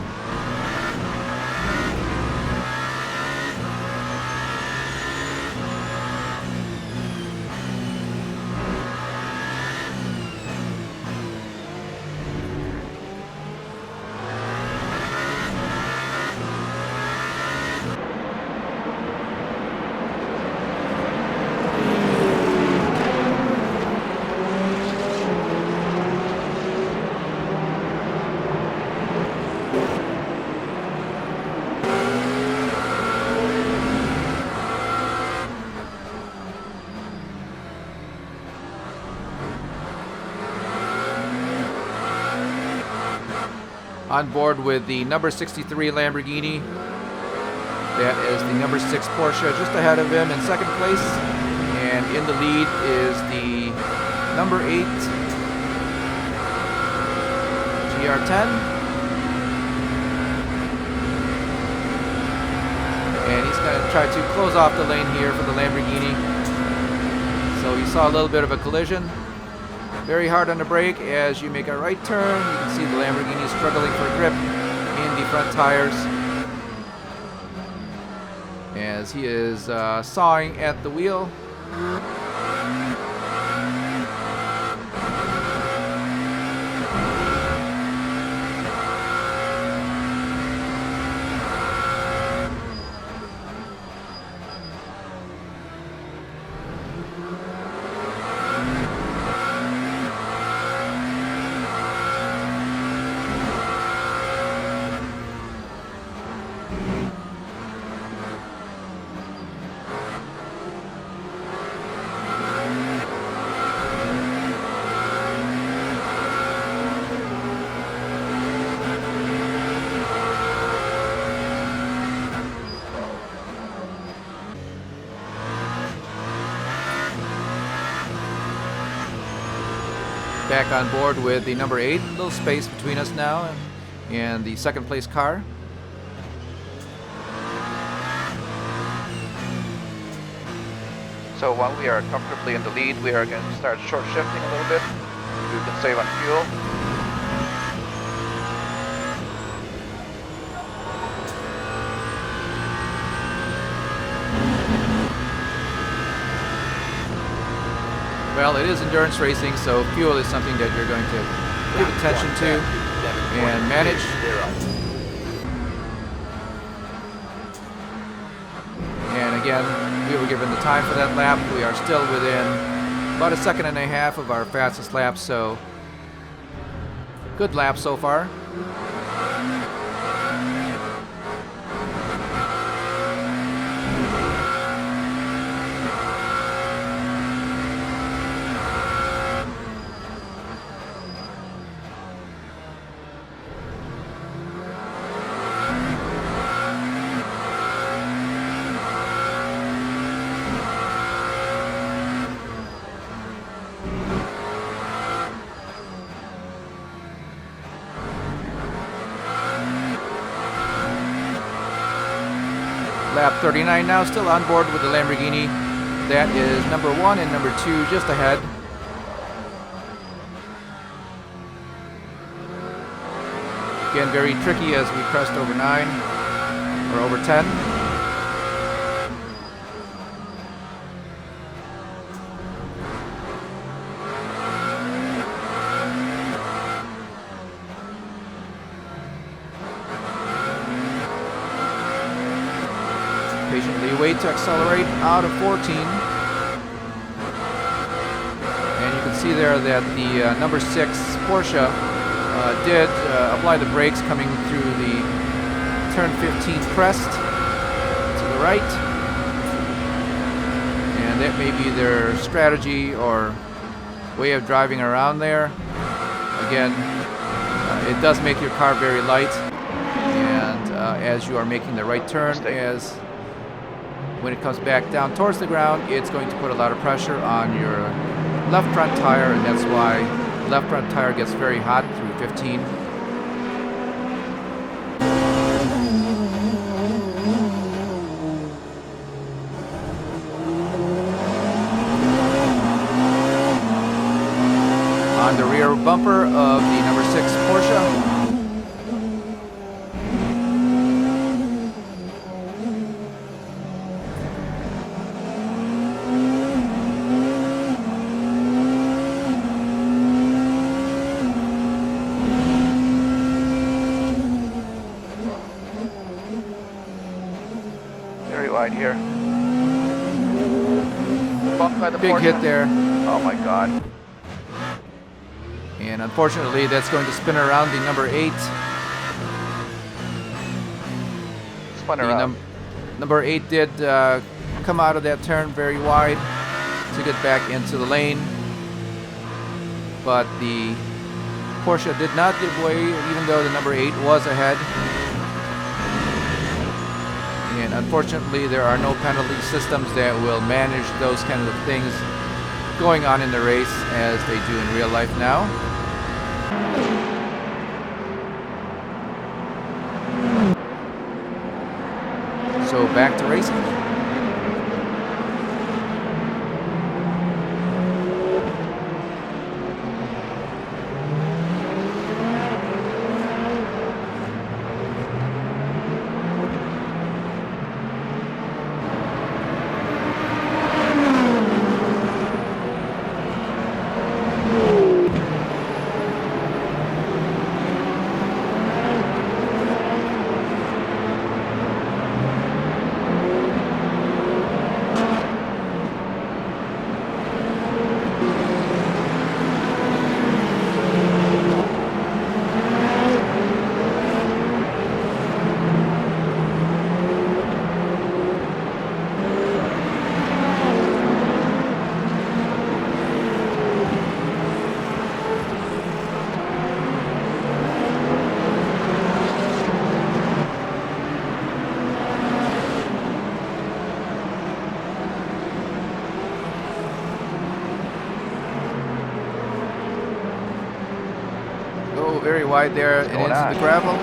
On board with the number 63 Lamborghini. That is the number 6 Porsche just ahead of him in second place. And in the lead is the number 8 GR10. And he's going to try to close off the lane here for the Lamborghini. So you saw a little bit of a collision. Very hard on the brake as you make a right turn. You can see the Lamborghini struggling for grip in the front tires as he is sawing at the wheel. Back on board with the number 8, a little space between us now and the second place car. So while we are comfortably in the lead, we are going to start short shifting a little bit. We can save on fuel. Well, it is endurance racing, so fuel is something that you're going to give attention to and manage. And again, we were given the time for that lap. We are still within about a second and a half of our fastest lap, so good lap so far. Lap 39 now, still on board with the Lamborghini. That is number 1 and number 2 just ahead. Again, very tricky as we crest over 9 or over 10. Patiently wait to accelerate out of 14. And you can see there that the number 6 Porsche did apply the brakes coming through the turn 15 crest to the right. And that may be their strategy or way of driving around there. Again, it does make your car very light. And as you are making the right turn, as when it comes back down towards the ground, it's going to put a lot of pressure on your left front tire, and that's why the left front tire gets very hot through 15. On the rear bumper of the number 6 Porsche. Very wide here. Bumped by the Big Porsche. hit there. Oh my god. And unfortunately, that's going to spin around the number 8. Spun The around. number 8 did come out of that turn very wide to get back into the lane. But the Porsche did not give way, even though the number 8 was ahead. And unfortunately, there are no penalty systems that will manage those kind of things going on in the race as they do in real life now. So back to racing. Go very wide there and going into on? the gravel.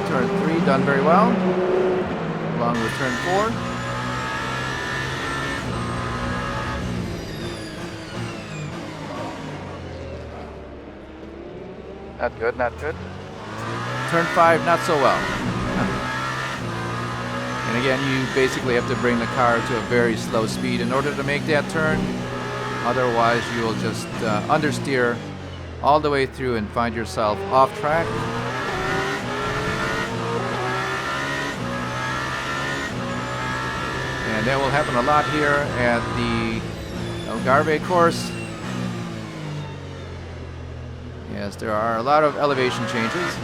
Turn 3 done very well, along with turn 4. Not good, not good. Turn 5 not so well. And again, you basically have to bring the car to a very slow speed in order to make that turn. Otherwise, you will just understeer all the way through and find yourself off track. And that will happen a lot here at the Algarve course. Yes, there are a lot of elevation changes.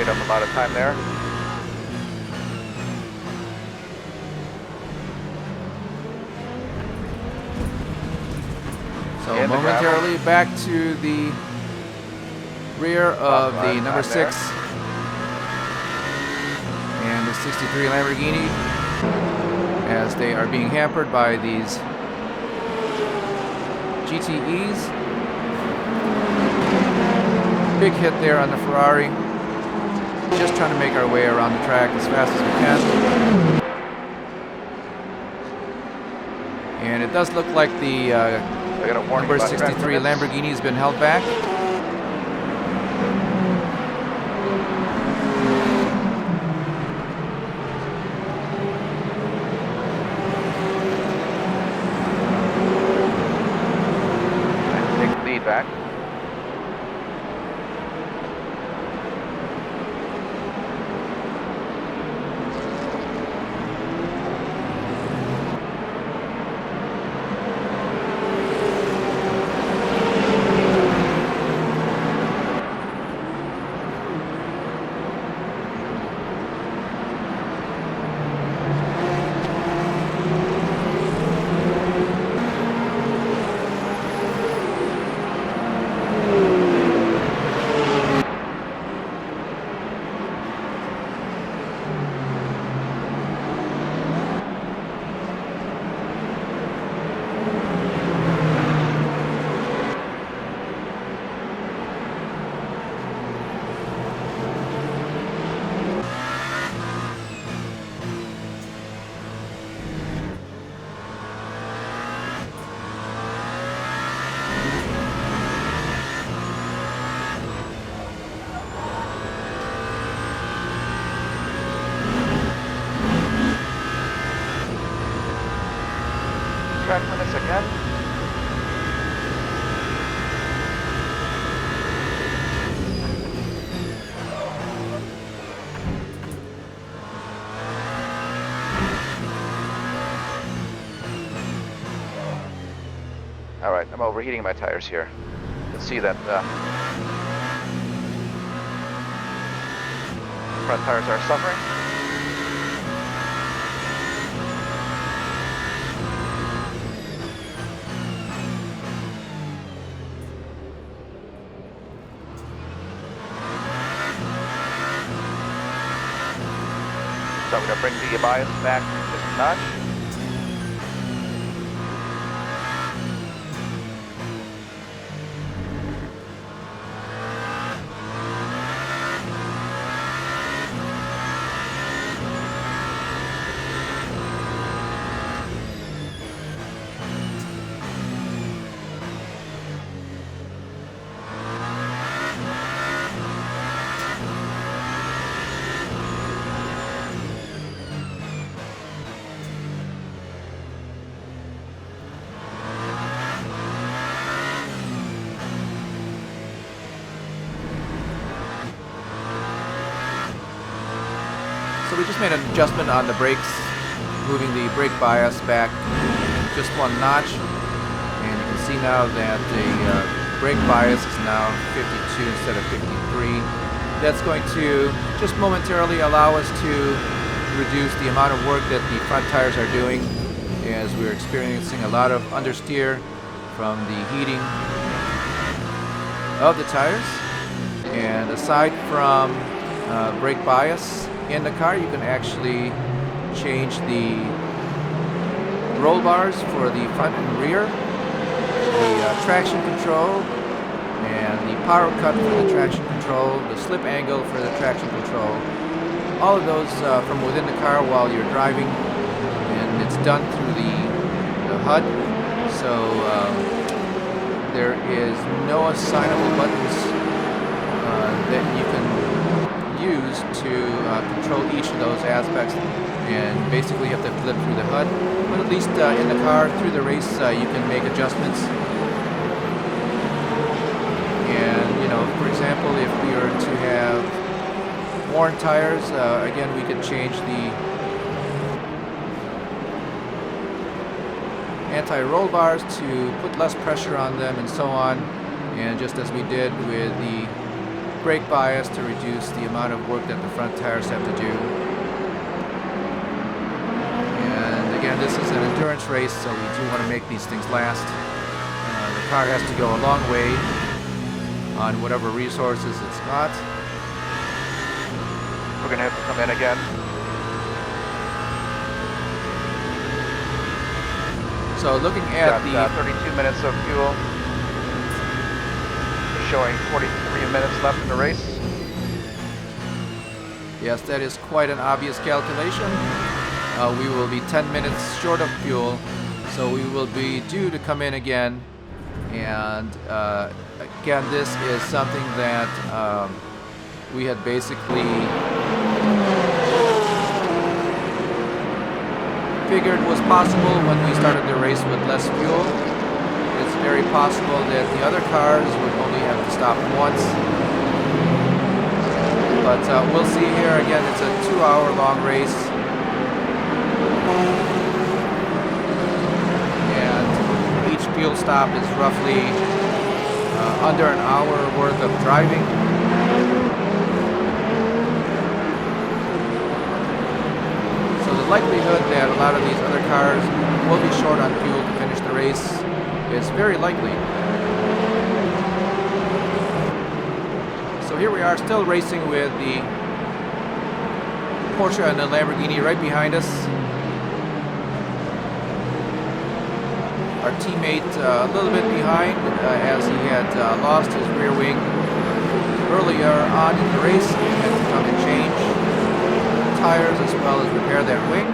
freed up a lot of time there. So And the momentarily back to the rear of the Off-ride number time there. 6 and the 63 Lamborghini as they are being hampered by these GTEs. Big hit there on the Ferrari. Just trying to make our way around the track as fast as we can. And it does look like the I got a warning number about 63 track limits. Lamborghini has been held back. Take the lead back. Track limits again. All right, I'm overheating my tires here. You can see that front tires are suffering. So I'm going to bring the bias back just a notch. So we just made an adjustment on the brakes, moving the brake bias back just one notch, and you can see now that the brake bias is now 52 instead of 53. That's going to just momentarily allow us to reduce the amount of work that the front tires are doing, as we're experiencing a lot of understeer from the heating of the tires. And aside from brake bias in the car, you can actually change the roll bars for the front and rear, the traction control, and the power cut for the traction control, the slip angle for the traction control. All of those from within the car while you're driving, and it's done through the HUD. So there is no assignable buttons that you can use to control each of those aspects, and basically you have to flip through the HUD. But at least in the car, through the race, you can make adjustments. And, you know, for example, if we were to have worn tires, again, we could change the anti-roll bars to put less pressure on them and so on. And just as we did with the brake bias to reduce the amount of work that the front tires have to do. And again, this is an endurance race, so we do want to make these things last. The car has to go a long way on whatever resources it's got. We're gonna have to come in again. So looking at Got 32 minutes of fuel. We're showing 43 minutes left in the race. Yes, that is quite an obvious calculation. We will be 10 minutes short of fuel, so we will be due to come in again. And again, this is something that we had basically figured was possible when we started the race with less fuel. It's very possible that the other cars would only have to stop once. But we'll see here. Again, it's a 2-hour long race. And each fuel stop is roughly under an hour worth of driving. The likelihood that a lot of these other cars will be short on fuel to finish the race is very likely. So here we are, still racing with the Porsche and the Lamborghini right behind us. Our teammate a little bit behind as he had lost his rear wing earlier on in the race and had to come and change tires as well as repair that wing.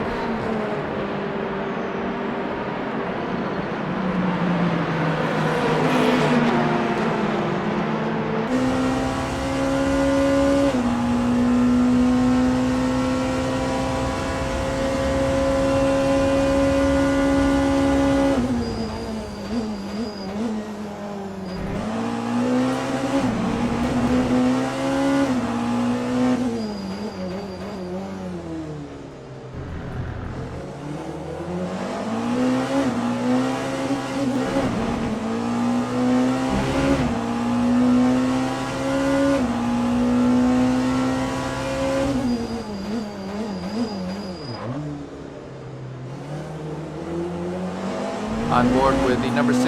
On board with the number 6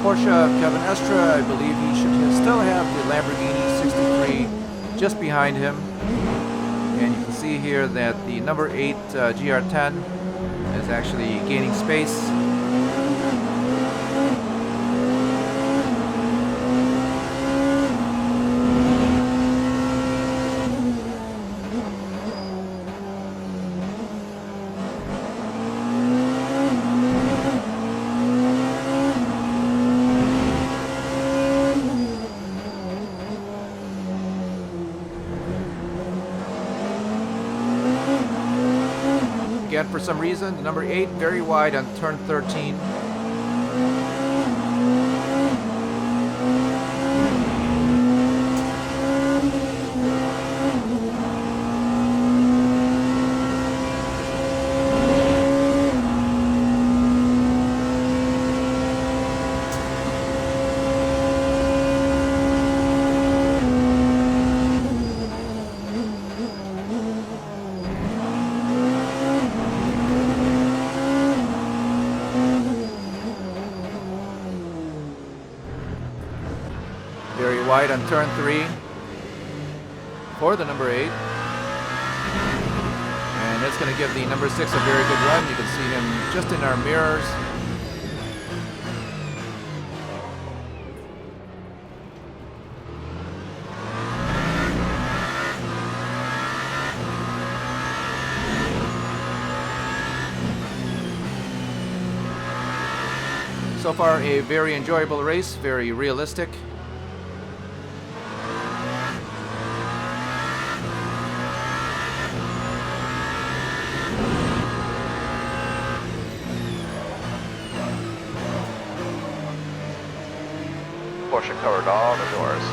Porsche, Kevin Estra. I believe he should still have the Lamborghini 63 just behind him. And you can see here that the number 8 GR10 is actually gaining space. Again, for some reason, the number 8 very wide on turn 13. Very wide on turn 3 for the number 8. And it's going to give the number 6 a very good run. You can see him just in our mirrors. So far, a very enjoyable race, very realistic. Porsche covered all the doors.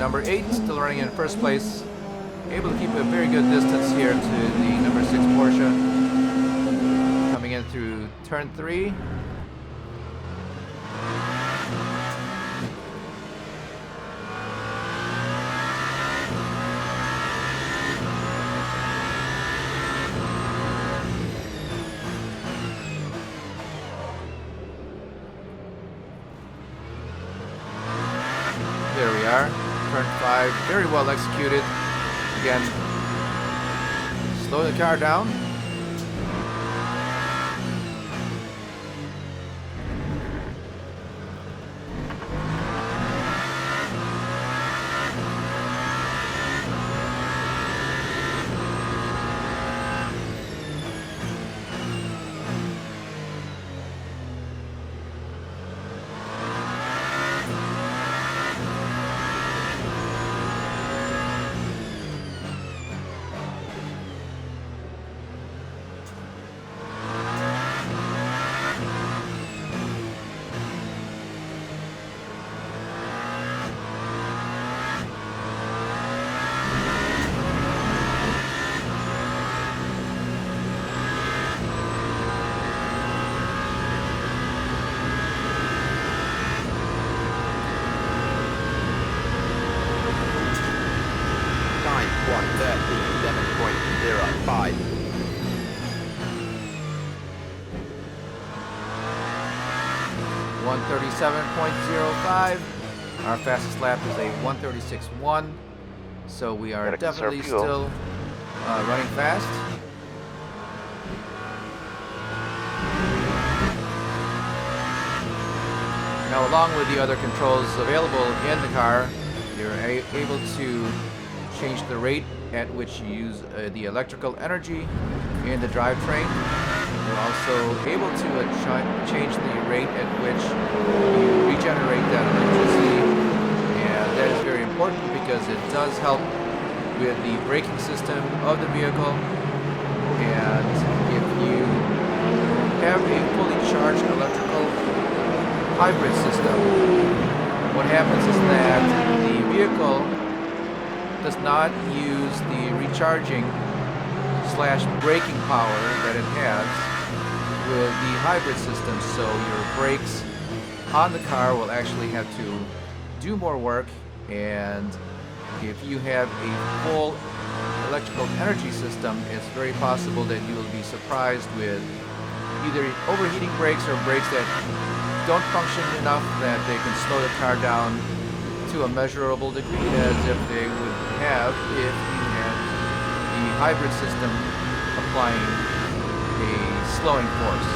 number 8 still running in first place. Able to keep a very good distance here to the number 6 Porsche. Coming in through turn 3. There we are, turn 5, very well executed. Again, slow the car down. Time 1:37.05. .05. Our fastest lap is a 1:36.1. So we are Gotta conserve definitely fuel. still running fast. Now, along with the other controls available in the car, you're able to change the rate at which you use the electrical energy in the drivetrain. You're also able to change the rate at which you regenerate that electricity, and that is very important because it does help with the braking system of the vehicle. And if you have a fully charged electrical hybrid system, what happens is that the vehicle does not use the recharging / braking power that it has with the hybrid system, so your brakes on the car will actually have to do more work. And if you have a full electrical energy system, it's very possible that you will be surprised with either overheating brakes or brakes that don't function enough that they can slow the car down to a measurable degree, as if they would have if you had the hybrid system applying a slowing force.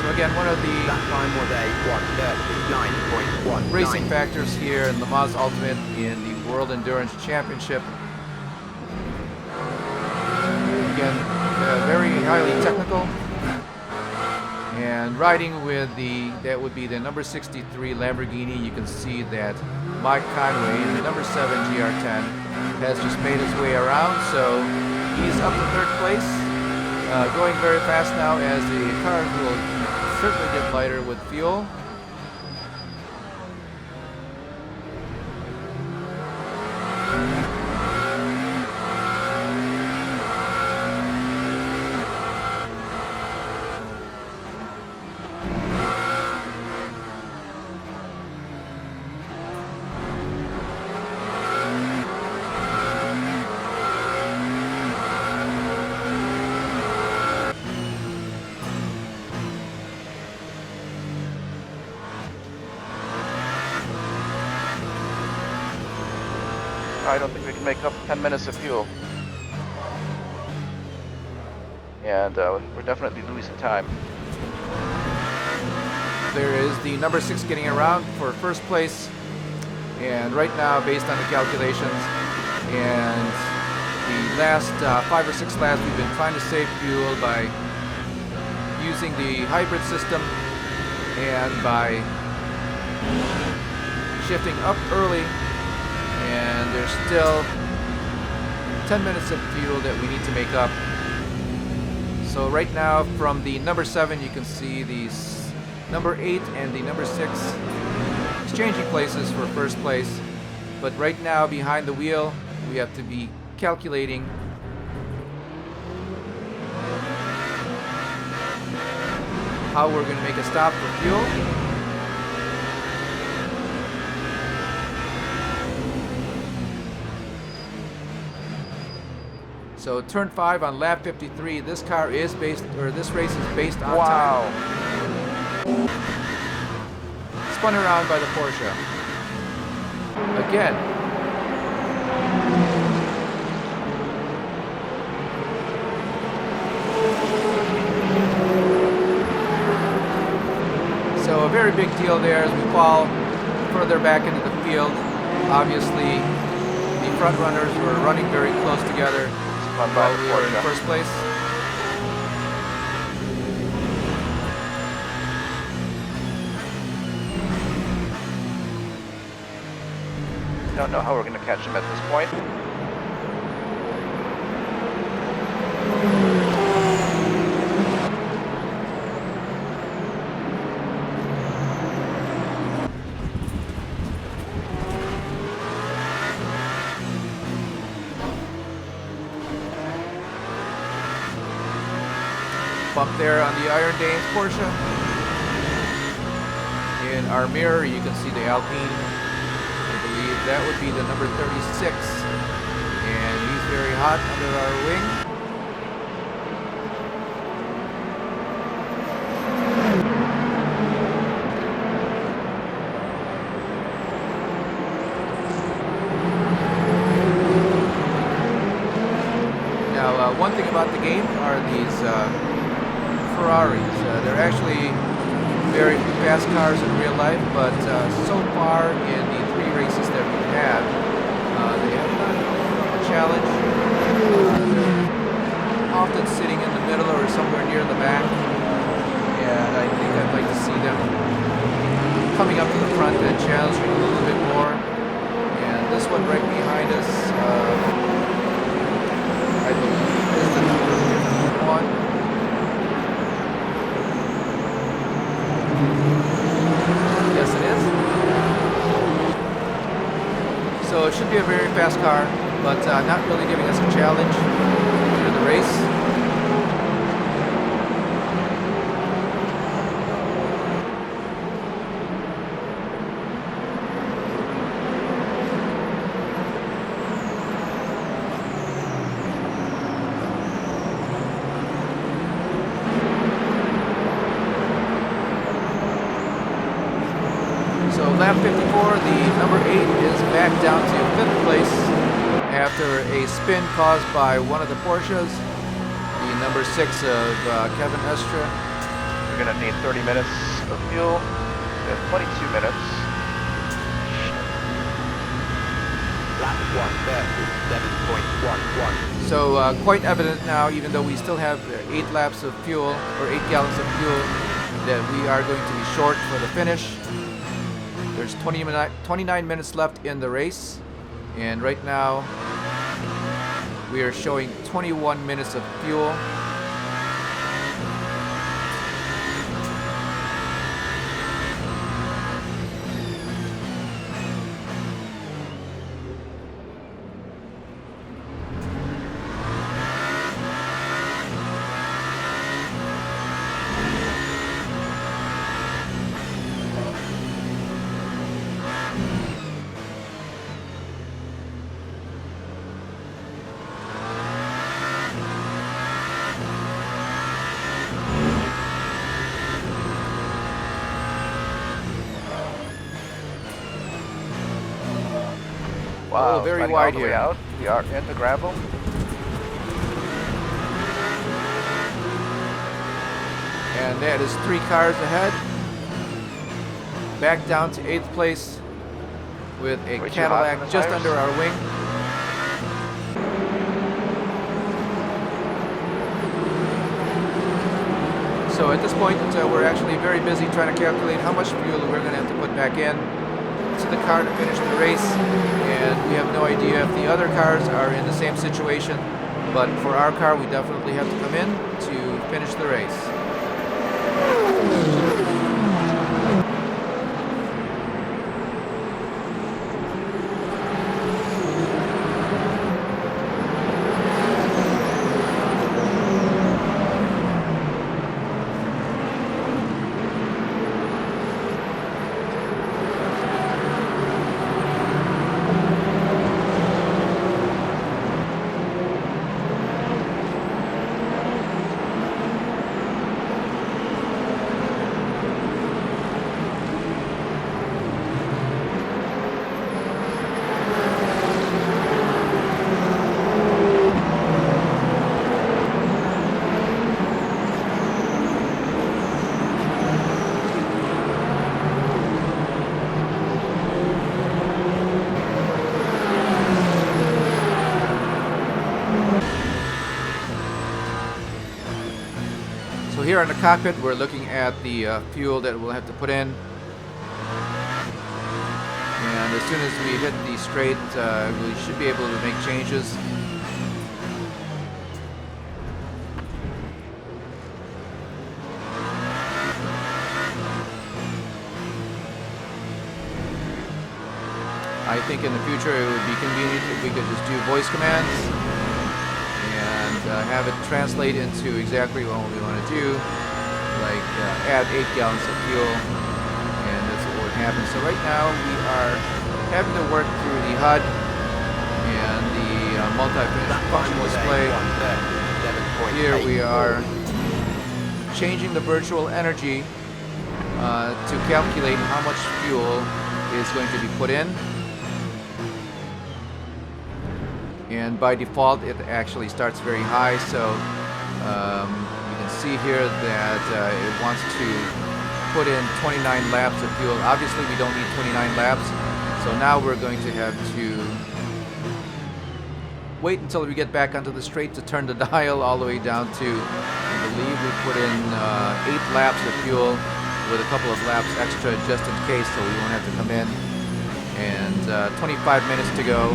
So again, one of the That time was a 1:39.19. racing factors here in the Mans Ultimate in the World Endurance Championship. Again, very highly technical. And riding with that would be the number 63 Lamborghini. You can see that Mike Conway in the number 7 GR10 has just made his way around, so he's up to 3rd place, going very fast now as the car will certainly get lighter with fuel. I don't think we can make up 10 minutes of fuel. And we're definitely losing time. There is the number 6 getting around for 1st place. And right now, based on the calculations and the last 5 or 6 laps, we've been trying to save fuel by using the hybrid system and by shifting up early. And there's still 10 minutes of fuel that we need to make up. So right now, from the number 7, you can see the number 8 and the number 6 exchanging places for first place. But right now, behind the wheel, we have to be calculating how we're going to make a stop for fuel. So turn 5 on lap 53. This car is based, or this race is based on time. Spun around by the Porsche. Again. So a very big deal there as we fall further back into the field. Obviously, the front runners were running very close together while we were in first place. Don't know how we're going to catch them at this point. Bump there on the Iron Danes Porsche. In our mirror, you can see the Alpine. I believe that would be the number 36. And he's very hot under our wing. Now, one thing about the game are these Ferraris. They're actually very fast cars in real life, but so far in the 3 races that we've had, they have not a challenge. They're often sitting in the middle or somewhere near the back, and I think I'd like to see them coming up to the front and challenging a little bit more. And this one right behind us, I believe is the number 51. Yes, it is. So it should be a very fast car, but not really giving us a challenge through the race. So lap 54, the number 8 is back down to 5th place after a spin caused by one of the Porsches, the number 6 of Kevin Estra. We're going to need 30 minutes of fuel. We have 22 minutes. Lap 1:37.11. So quite evident now, even though we still have 8 laps of fuel, or 8 gallons of fuel, that we are going to be short for the finish. There's 29 minutes left in the race, and right now we are showing 21 minutes of fuel. Wow, very sliding wide all the way here. out. We are in the gravel. And that is 3 cars ahead. Back down to 8th place with a Way too hot Cadillac for the just tires. under our wing. So at this point, we're actually very busy trying to calculate how much fuel we're going to have to put back in to the car to finish the race. And we have no idea if the other cars are in the same situation. But for our car, we definitely have to come in to finish the race. So here in the cockpit, we're looking at the fuel that we'll have to put in. And as soon as we hit the straight, we should be able to make changes. I think in the future it would be convenient if we could just do voice commands and have it translate into exactly what we want to do, like add 8 gallons of fuel, and that's what would happen. So right now we are having to work through the HUD and the multi-function display. Here we are changing the virtual energy to calculate how much fuel is going to be put in. And by default it actually starts very high, so you can see here that it wants to put in 29 laps of fuel. Obviously we don't need 29 laps, so now we're going to have to wait until we get back onto the straight to turn the dial all the way down to, I believe we put in 8 laps of fuel with a couple of laps extra just in case, so we won't have to come in. And 25 minutes to go.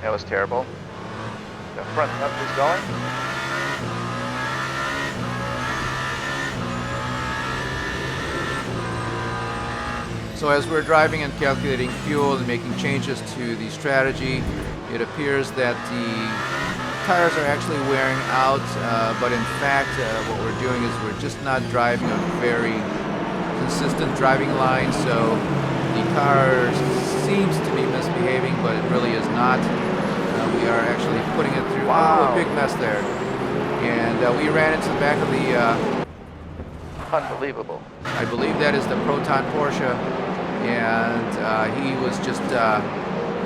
That was terrible. The front left is going. So as we're driving and calculating fuel and making changes to the strategy, it appears that the tires are actually wearing out, but in fact what we're doing is we're just not driving a very consistent driving line, so the car seems to be misbehaving, but it really is not. We are actually putting it through a big mess there. And we ran into the back of the... Unbelievable. I believe that is the Proton Porsche. And he was just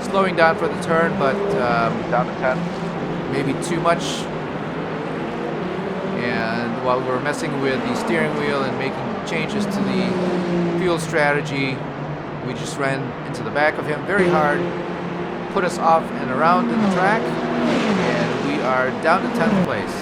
slowing down for the turn, but... down to 10. Maybe too much. And while we were messing with the steering wheel and making changes to the fuel strategy, we just ran into the back of him very hard, put us off and around in the track, and we are down to 10th place.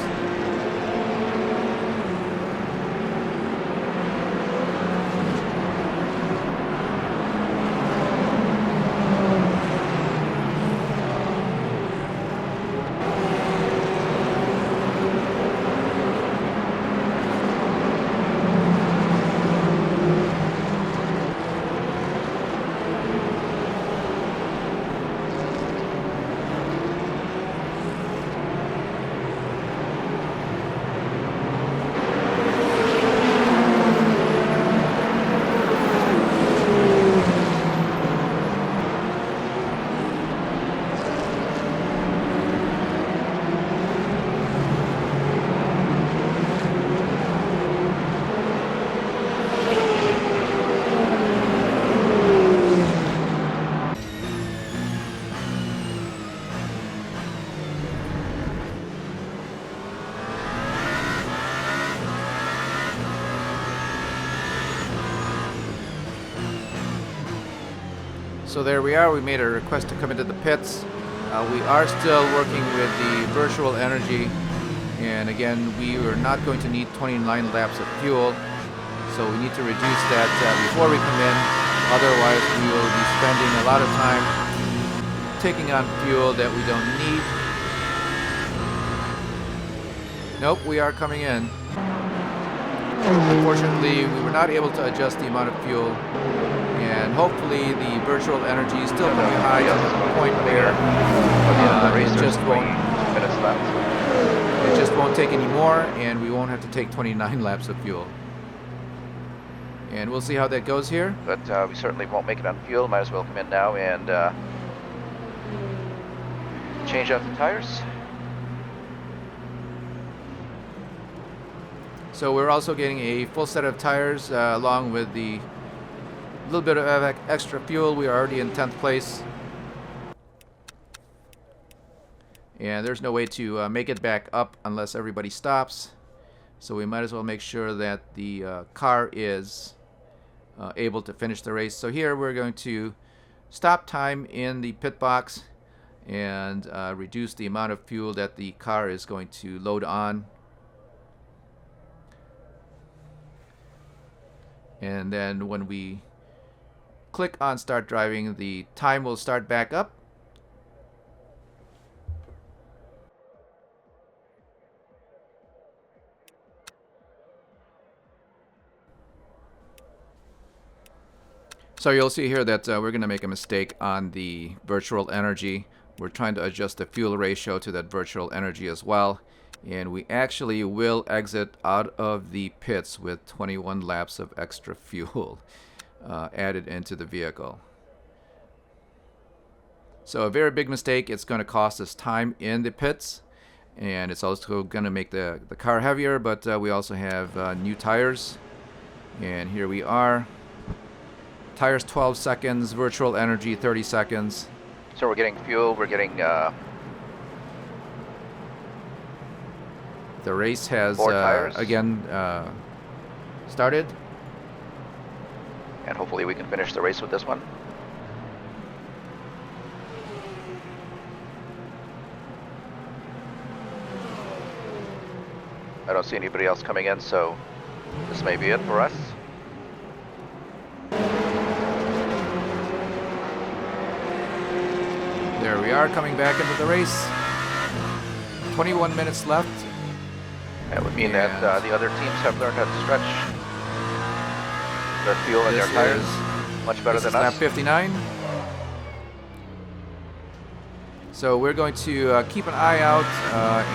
So there we are. We made a request to come into the pits. We are still working with the virtual energy, and again we are not going to need 29 laps of fuel, so we need to reduce that before we come in. Otherwise we will be spending a lot of time taking on fuel that we don't need. Nope, we are coming in. Unfortunately, we were not able to adjust the amount of fuel, and hopefully the virtual energy is still going to be high to the point where it just won't take any more, and we won't have to take 29 laps of fuel. And we'll see how that goes here. But we certainly won't make it on fuel. Might as well come in now and change out the tires. So we're also getting a full set of tires along with the little bit of extra fuel. We are already in 10th place. And there's no way to make it back up unless everybody stops. So we might as well make sure that the car is able to finish the race. So here we're going to stop time in the pit box and reduce the amount of fuel that the car is going to load on. And then when we click on start driving, the time will start back up. So you'll see here that we're going to make a mistake on the virtual energy. We're trying to adjust the fuel ratio to that virtual energy as well. And we actually will exit out of the pits with 21 laps of extra fuel added into the vehicle. So a very big mistake. It's going to cost us time in the pits. And it's also going to make the car heavier, but we also have new tires. And here we are. Tires 12 seconds, virtual energy 30 seconds. So we're getting fuel, we're getting The race has again started. and hopefully we can finish the race with this one. I don't see anybody else coming in, so this may be it for us. There we are, coming back into the race. 21 minutes left. That would mean that the other teams have learned how to stretch their fuel and their tires much better than lap us. 59. So we're going to keep an eye out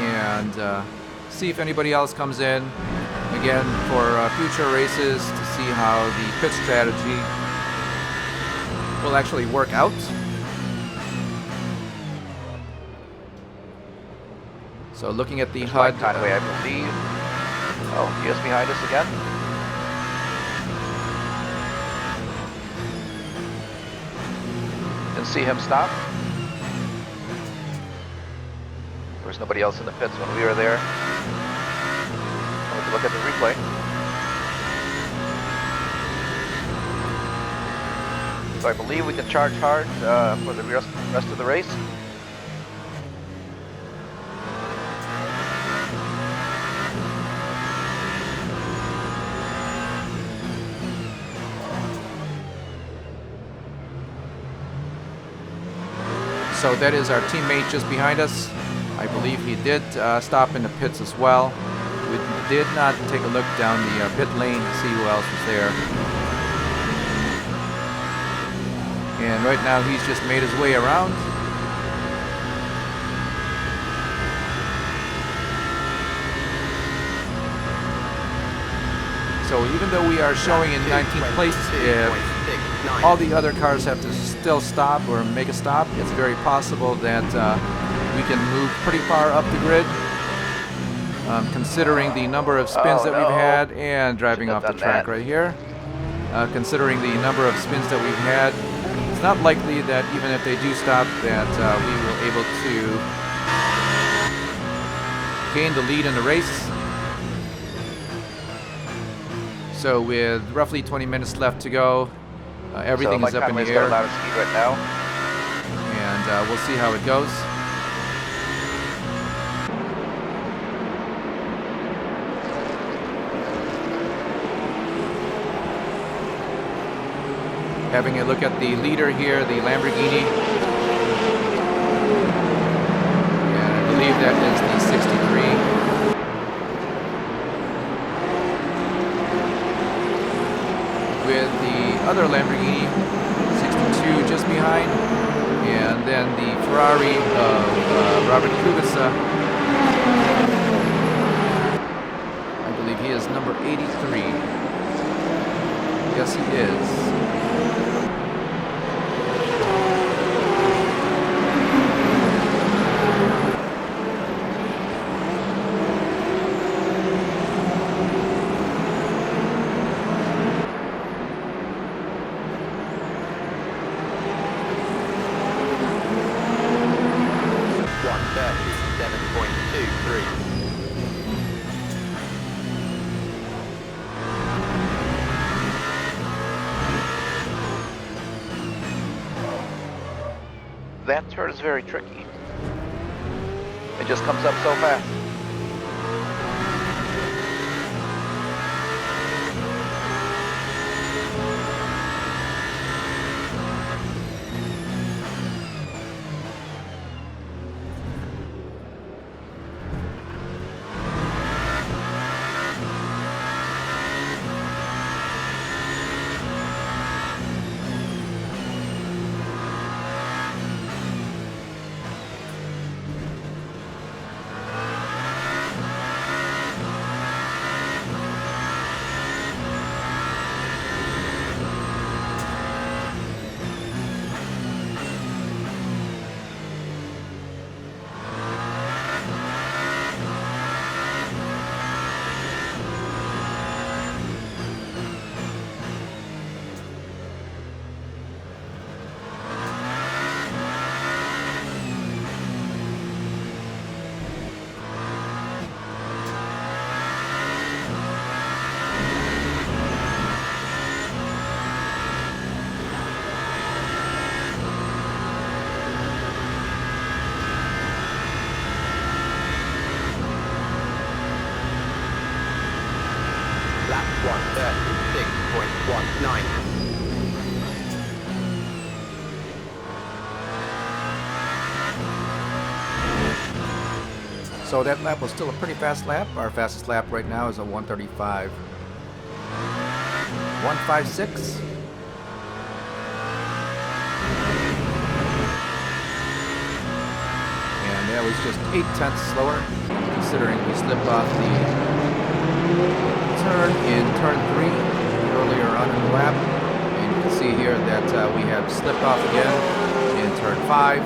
and see if anybody else comes in again for future races to see how the pit strategy will actually work out. So looking at the There's HUD, Mike Conway, I believe. Oh, he is behind us again. Didn't see him stop. There was nobody else in the pits when we were there. Let's look at the replay. So I believe we can charge hard for the rest of the race. so that is our teammate just behind us. I believe he did stop in the pits as well. We did not take a look down the pit lane to see who else was there. And right now he's just made his way around. So even though we are showing in 19th place, if all the other cars have to still stop or make a stop, it's very possible that we can move pretty far up the grid, considering the number of spins that we've had and driving off the track right here. Considering the number of spins that we've had, it's not likely that even if they do stop that we will be able to gain the lead in the race. So with roughly 20 minutes left to go, everything is up in the air. Got a lot of speed right now. And we'll see how it goes. Having a look at the leader here, the Lamborghini. And I believe that is the 63. With the other Lamborghini, 62 just behind, and then the Ferrari of Robert Kubica. I believe he is number 83. Yes, he is. That turn is very tricky. It just comes up so fast. Lap 1:36.19. So that lap was still a pretty fast lap. Our fastest lap right now is a 1:35. 1:56. And that was just 8/10 slower, considering we slipped off the turn in turn 3 earlier on in the lap. And you can see here that we have slipped off again in turn 5.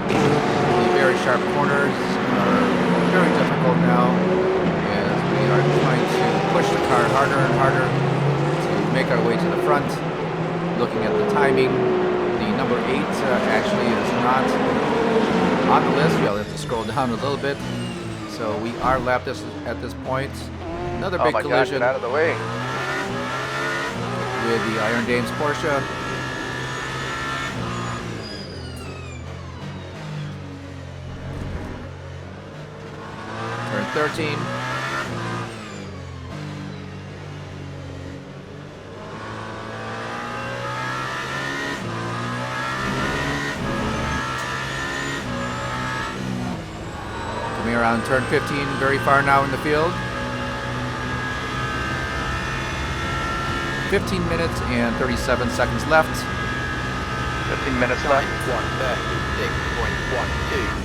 The very sharp corners are very difficult now, as we are trying to push the car harder and harder to make our way to the front. Looking at the timing, the number 8 actually is not on the list. You'll have to scroll down a little bit. So we are lapped at this point. Another Oh big my God, collision get out of the way. with the Iron Dames Porsche. Turn 13. Coming around turn 15, very far now in the field. 15 minutes and 37 seconds left. 15 minutes left. 1:36.12.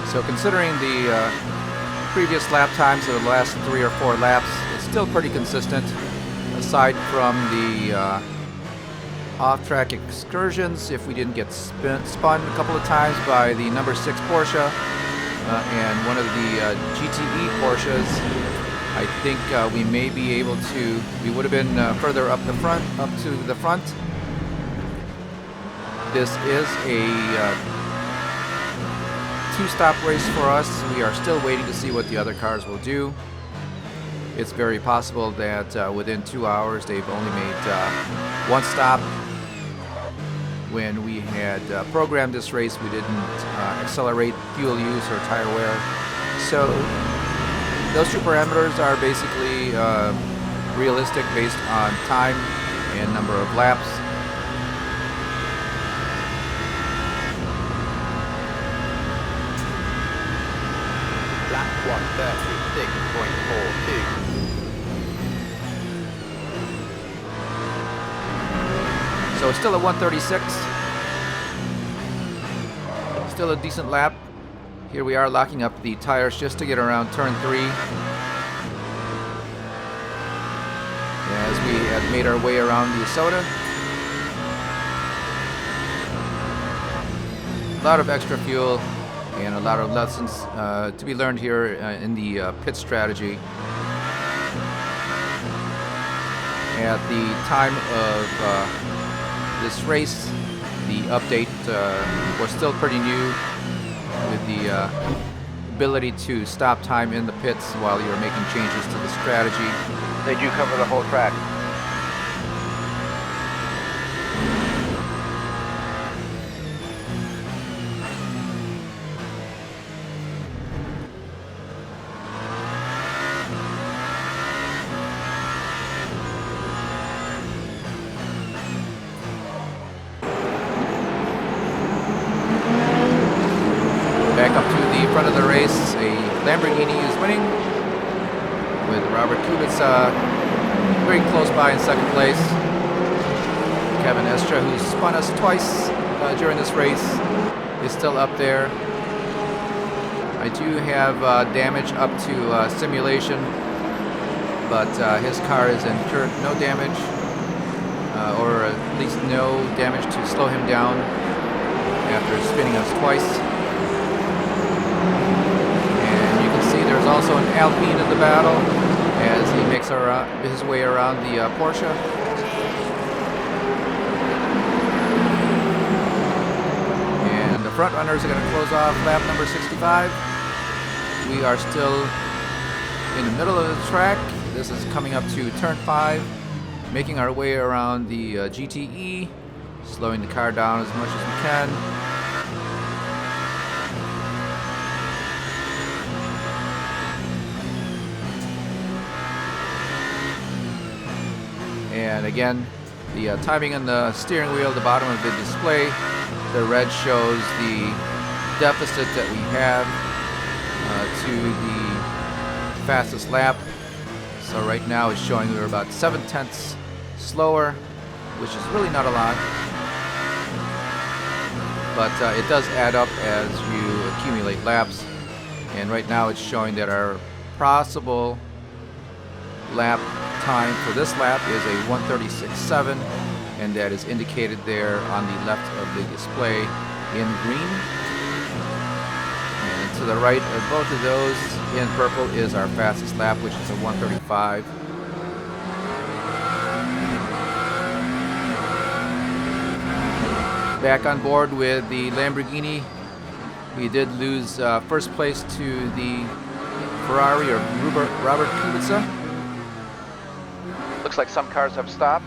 So considering the previous lap times of the last 3 or 4 laps, it's still pretty consistent, aside from the off-track excursions. If we didn't get spun a couple of times by the number 6 Porsche and one of the GTE Porsches, I think we may be able to. We would have been further up to the front. This is a 2-stop race for us. We are still waiting to see what the other cars will do. It's very possible that within 2 hours they've only made 1 stop. When we had programmed this race, we didn't accelerate fuel use or tire wear. So those 2 parameters are basically realistic based on time and number of laps. Lap 1:36.42. So it's still at 1:36. Still a decent lap. Here we are locking up the tires just to get around turn 3. As we have made our way around the soda. lot of extra fuel and a lot of lessons to be learned here in the pit strategy. At the time of this race, the update was still pretty new, with the ability to stop time in the pits while you're making changes to the strategy. They do cover the whole track. Back up to the front of the race, a Lamborghini is winning, with Robert Kubica very close by in second place. Kevin Estra, who spun us twice during this race, is still up there. I do have damage up to simulation, but his car is incurred no damage, or at least no damage to slow him down after spinning us twice. There's also an Alpine in the battle as he makes his way around the Porsche. And the front runners are going to close off lap number 65. We are still in the middle of the track. This is coming up to turn 5, making our way around the GTE, slowing the car down as much as we can. And again, the timing on the steering wheel, the bottom of the display, the red shows the deficit that we have to the fastest lap. So right now it's showing we're about 7/10 slower, which is really not a lot. But it does add up as you accumulate laps. And right now it's showing that our possible lap time for this lap is a 1:36.7, and that is indicated there on the left of the display in green. And to the right of both of those in purple is our fastest lap, which is a 1:35. Back on board with the Lamborghini. We did lose first place to the Ferrari of Robert Kubica. Looks like some cars have stopped.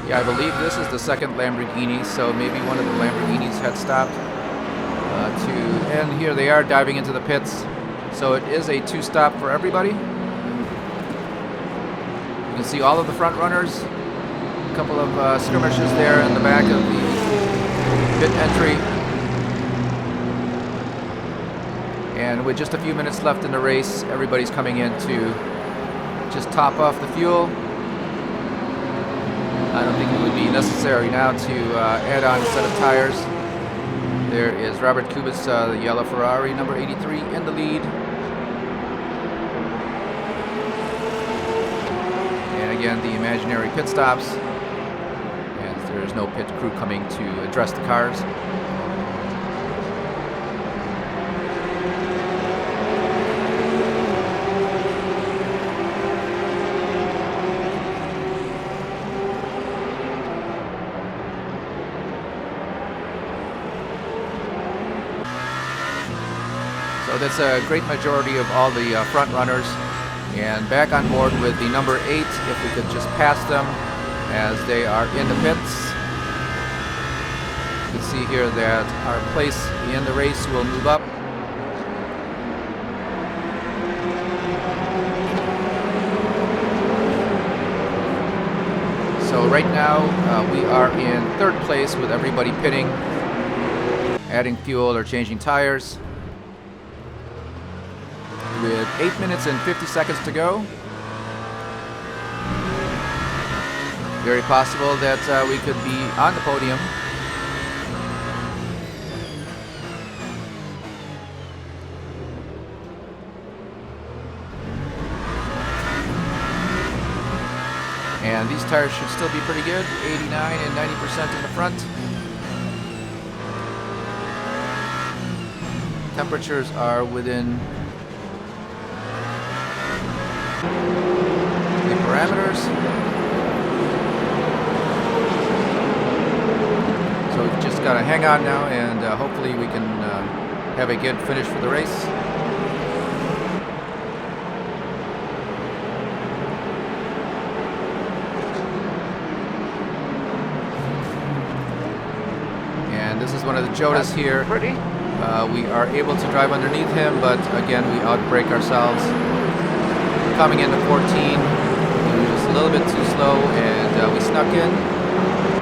Yeah, I believe this is the second Lamborghini, so maybe one of the Lamborghinis had stopped. And here they are diving into the pits. So it is a 2-stop for everybody. You can see all of the front runners. A couple of skirmishes there in the back of the pit entry. And with just a few minutes left in the race, everybody's coming in to just top off the fuel. I don't think it would be necessary now to add on a set of tires. There is Robert Kubica, the yellow Ferrari, number 83, in the lead. And again, the imaginary pit stops, as there is no pit crew coming to address the cars. So that's a great majority of all the front runners. And back on board with the number 8, if we could just pass them as they are in the pits. You can see here that our place in the race will move up. So right now we are in 3rd place with everybody pitting, adding fuel or changing tires. With 8 minutes and 50 seconds to go. Very possible that we could be on the podium. And these tires should still be pretty good, 89 and 90% in the front. Temperatures are within the parameters. So we've just got to hang on now, and hopefully we can have a good finish for the race. And this is one of the Jodas here. Pretty. We are able to drive underneath him, but again, we outbrake ourselves. Coming into 14, he was a little bit too slow, and we snuck in.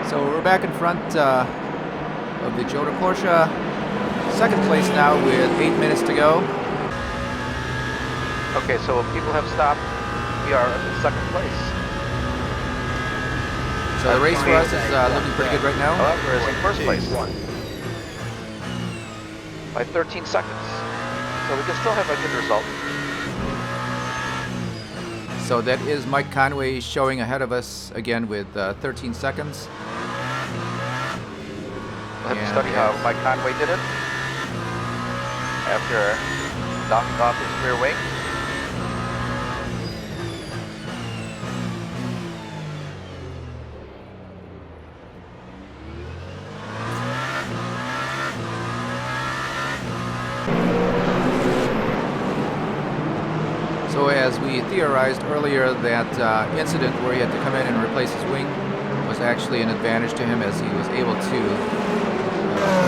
So we're back in front of the Joda Porsche. Second place now with 8 minutes to go. Okay, so people have stopped. We are in second place. So the race for us is looking pretty good right now. However, is in first place by 13 seconds. So we can still have a good result. So that is Mike Conway showing ahead of us again with 13 seconds. We'll have to study how Mike Conway did it after knocking off his rear wing. So as we theorized earlier, that incident where he had to come in and replace his wing was actually an advantage to him, as he was able to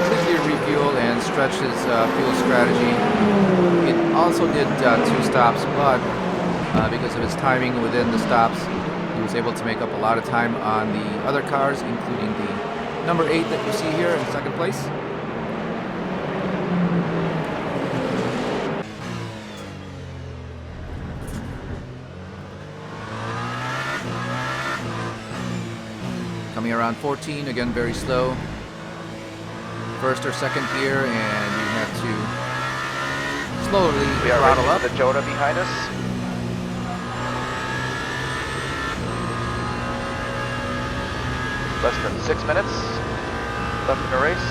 completely refuel and stretch his fuel strategy. It also did 2 stops, but because of his timing within the stops, he was able to make up a lot of time on the other cars, including the number 8 that you see here in second place. Coming around 14, again very slow. First or second gear, and you have to slowly We are throttle up. the Joda behind us. Less than 6 minutes left in the race.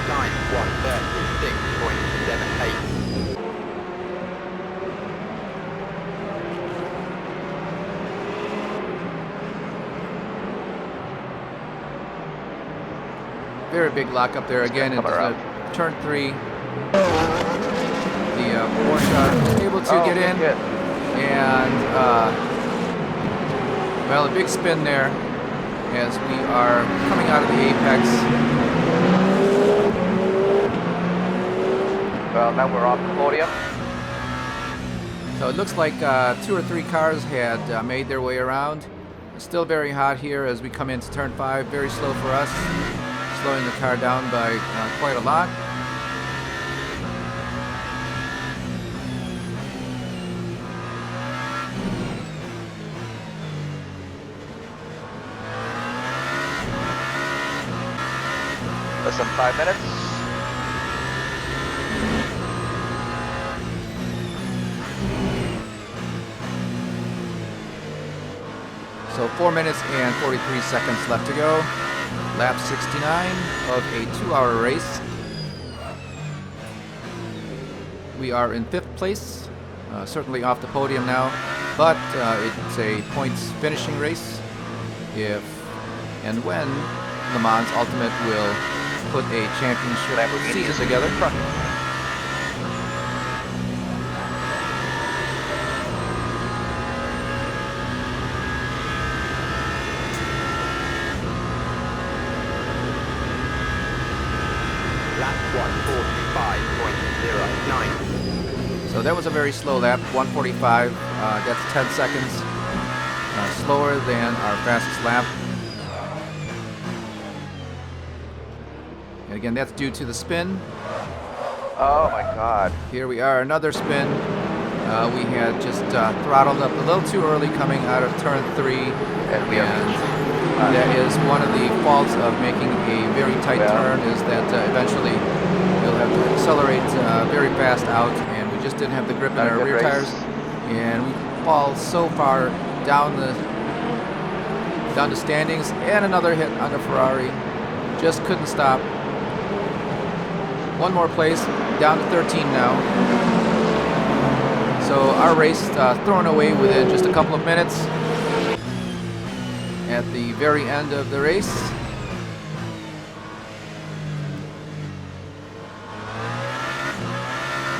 Time 1:36.78. Very big lock up there again into turn 3. The Porsche is able to get in, Good. and well, a big spin there as we are coming out of the apex. Well, now we're off the podium. So it looks like 2 or 3 cars had made their way around. It's still very hot here as we come into turn 5. Very slow for us, slowing the car down by quite a lot. Less than 5 minutes. So 4 minutes and 43 seconds left to go. Lap 69 of a 2-hour race. We are in 5th place, certainly off the podium now, but it's a points finishing race. If and when Le Mans Ultimate will put a championship season together. Lap 1:45.09. So that was a very slow lap, 1:45. That's 10 seconds slower than our fastest lap. And again, that's due to the spin. Oh my God. Here we are, another spin. We had just throttled up a little too early coming out of turn 3. And we have that is one of the faults of making a very tight turn, is that eventually you'll have to accelerate very fast out, and we just didn't have the grip in our rear tires. And we fall so far down the standings, and another hit on the Ferrari. Just couldn't stop. One more place, down to 13 now. So our race thrown away within just a couple of minutes at the very end of the race.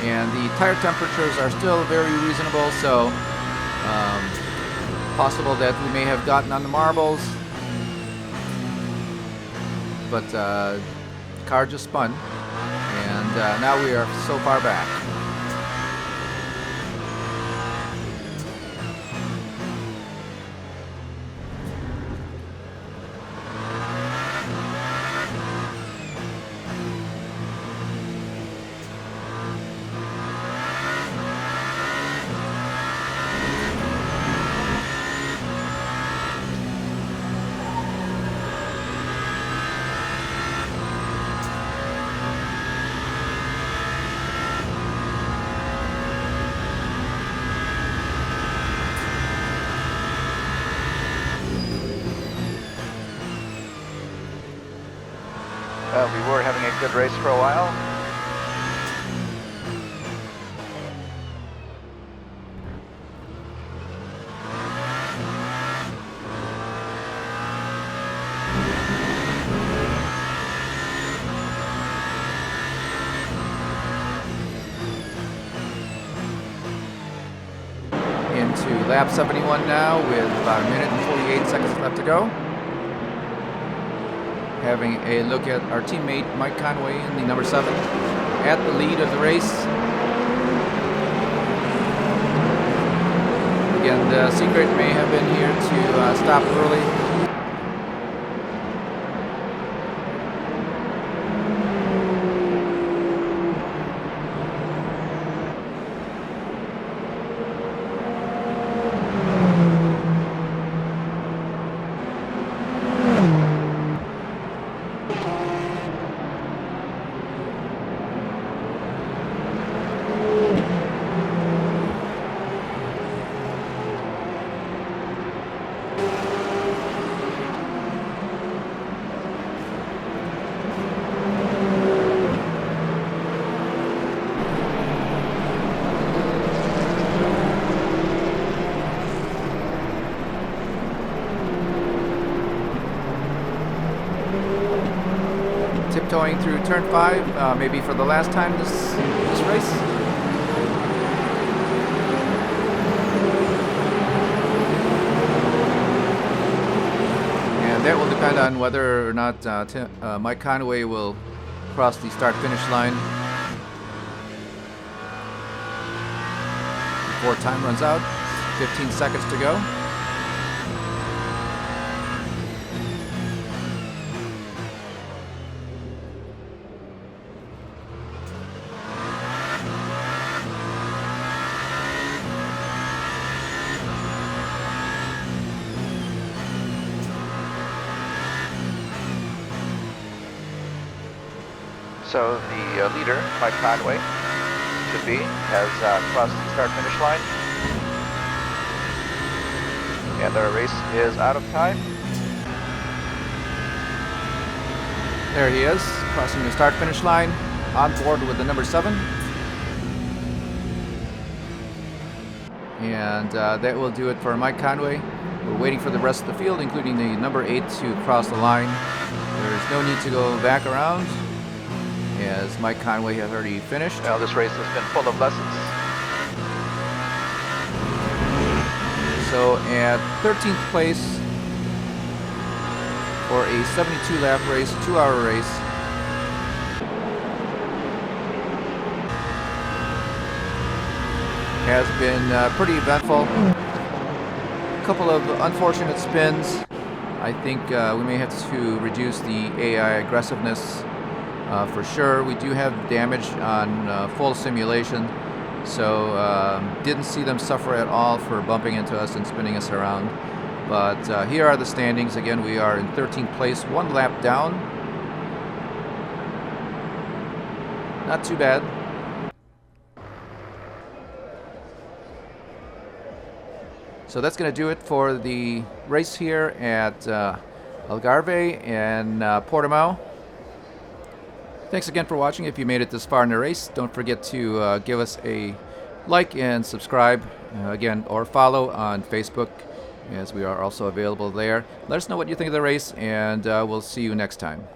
And the tire temperatures are still very reasonable, so possible that we may have gotten on the marbles, but the car just spun, and now we are so far back. We were having a good race for a while. Into lap 71 now with about a minute and 48 seconds left to go. Having a look at our teammate Mike Conway in the number 7 at the lead of the race. Again, the secret may have been here to stop early. Tiptoeing through turn 5, maybe for the last time this race. And that will depend on whether or not Mike Conway will cross the start-finish line before time runs out. 15 seconds to go. So the leader, Mike Conway, should be, has crossed the start-finish line. And our race is out of time. There he is, crossing the start-finish line, on board with the number 7. And that will do it for Mike Conway. We're waiting for the rest of the field, including the number 8, to cross the line. There's no need to go back around, as Mike Conway has already finished. Now this race has been full of lessons. So at 13th place for a 72-lap race, 2-hour race. Has been pretty eventful. A couple of unfortunate spins. I think we may have to reduce the AI aggressiveness for sure. We do have damage on full simulation, so didn't see them suffer at all for bumping into us and spinning us around. But here are the standings. Again, we are in 13th place, 1 lap down. Not too bad. So that's going to do it for the race here at Algarve and Portimao. Thanks again for watching. If you made it this far in the race, don't forget to give us a like and subscribe again, or follow on Facebook, as we are also available there. Let us know what you think of the race, and we'll see you next time.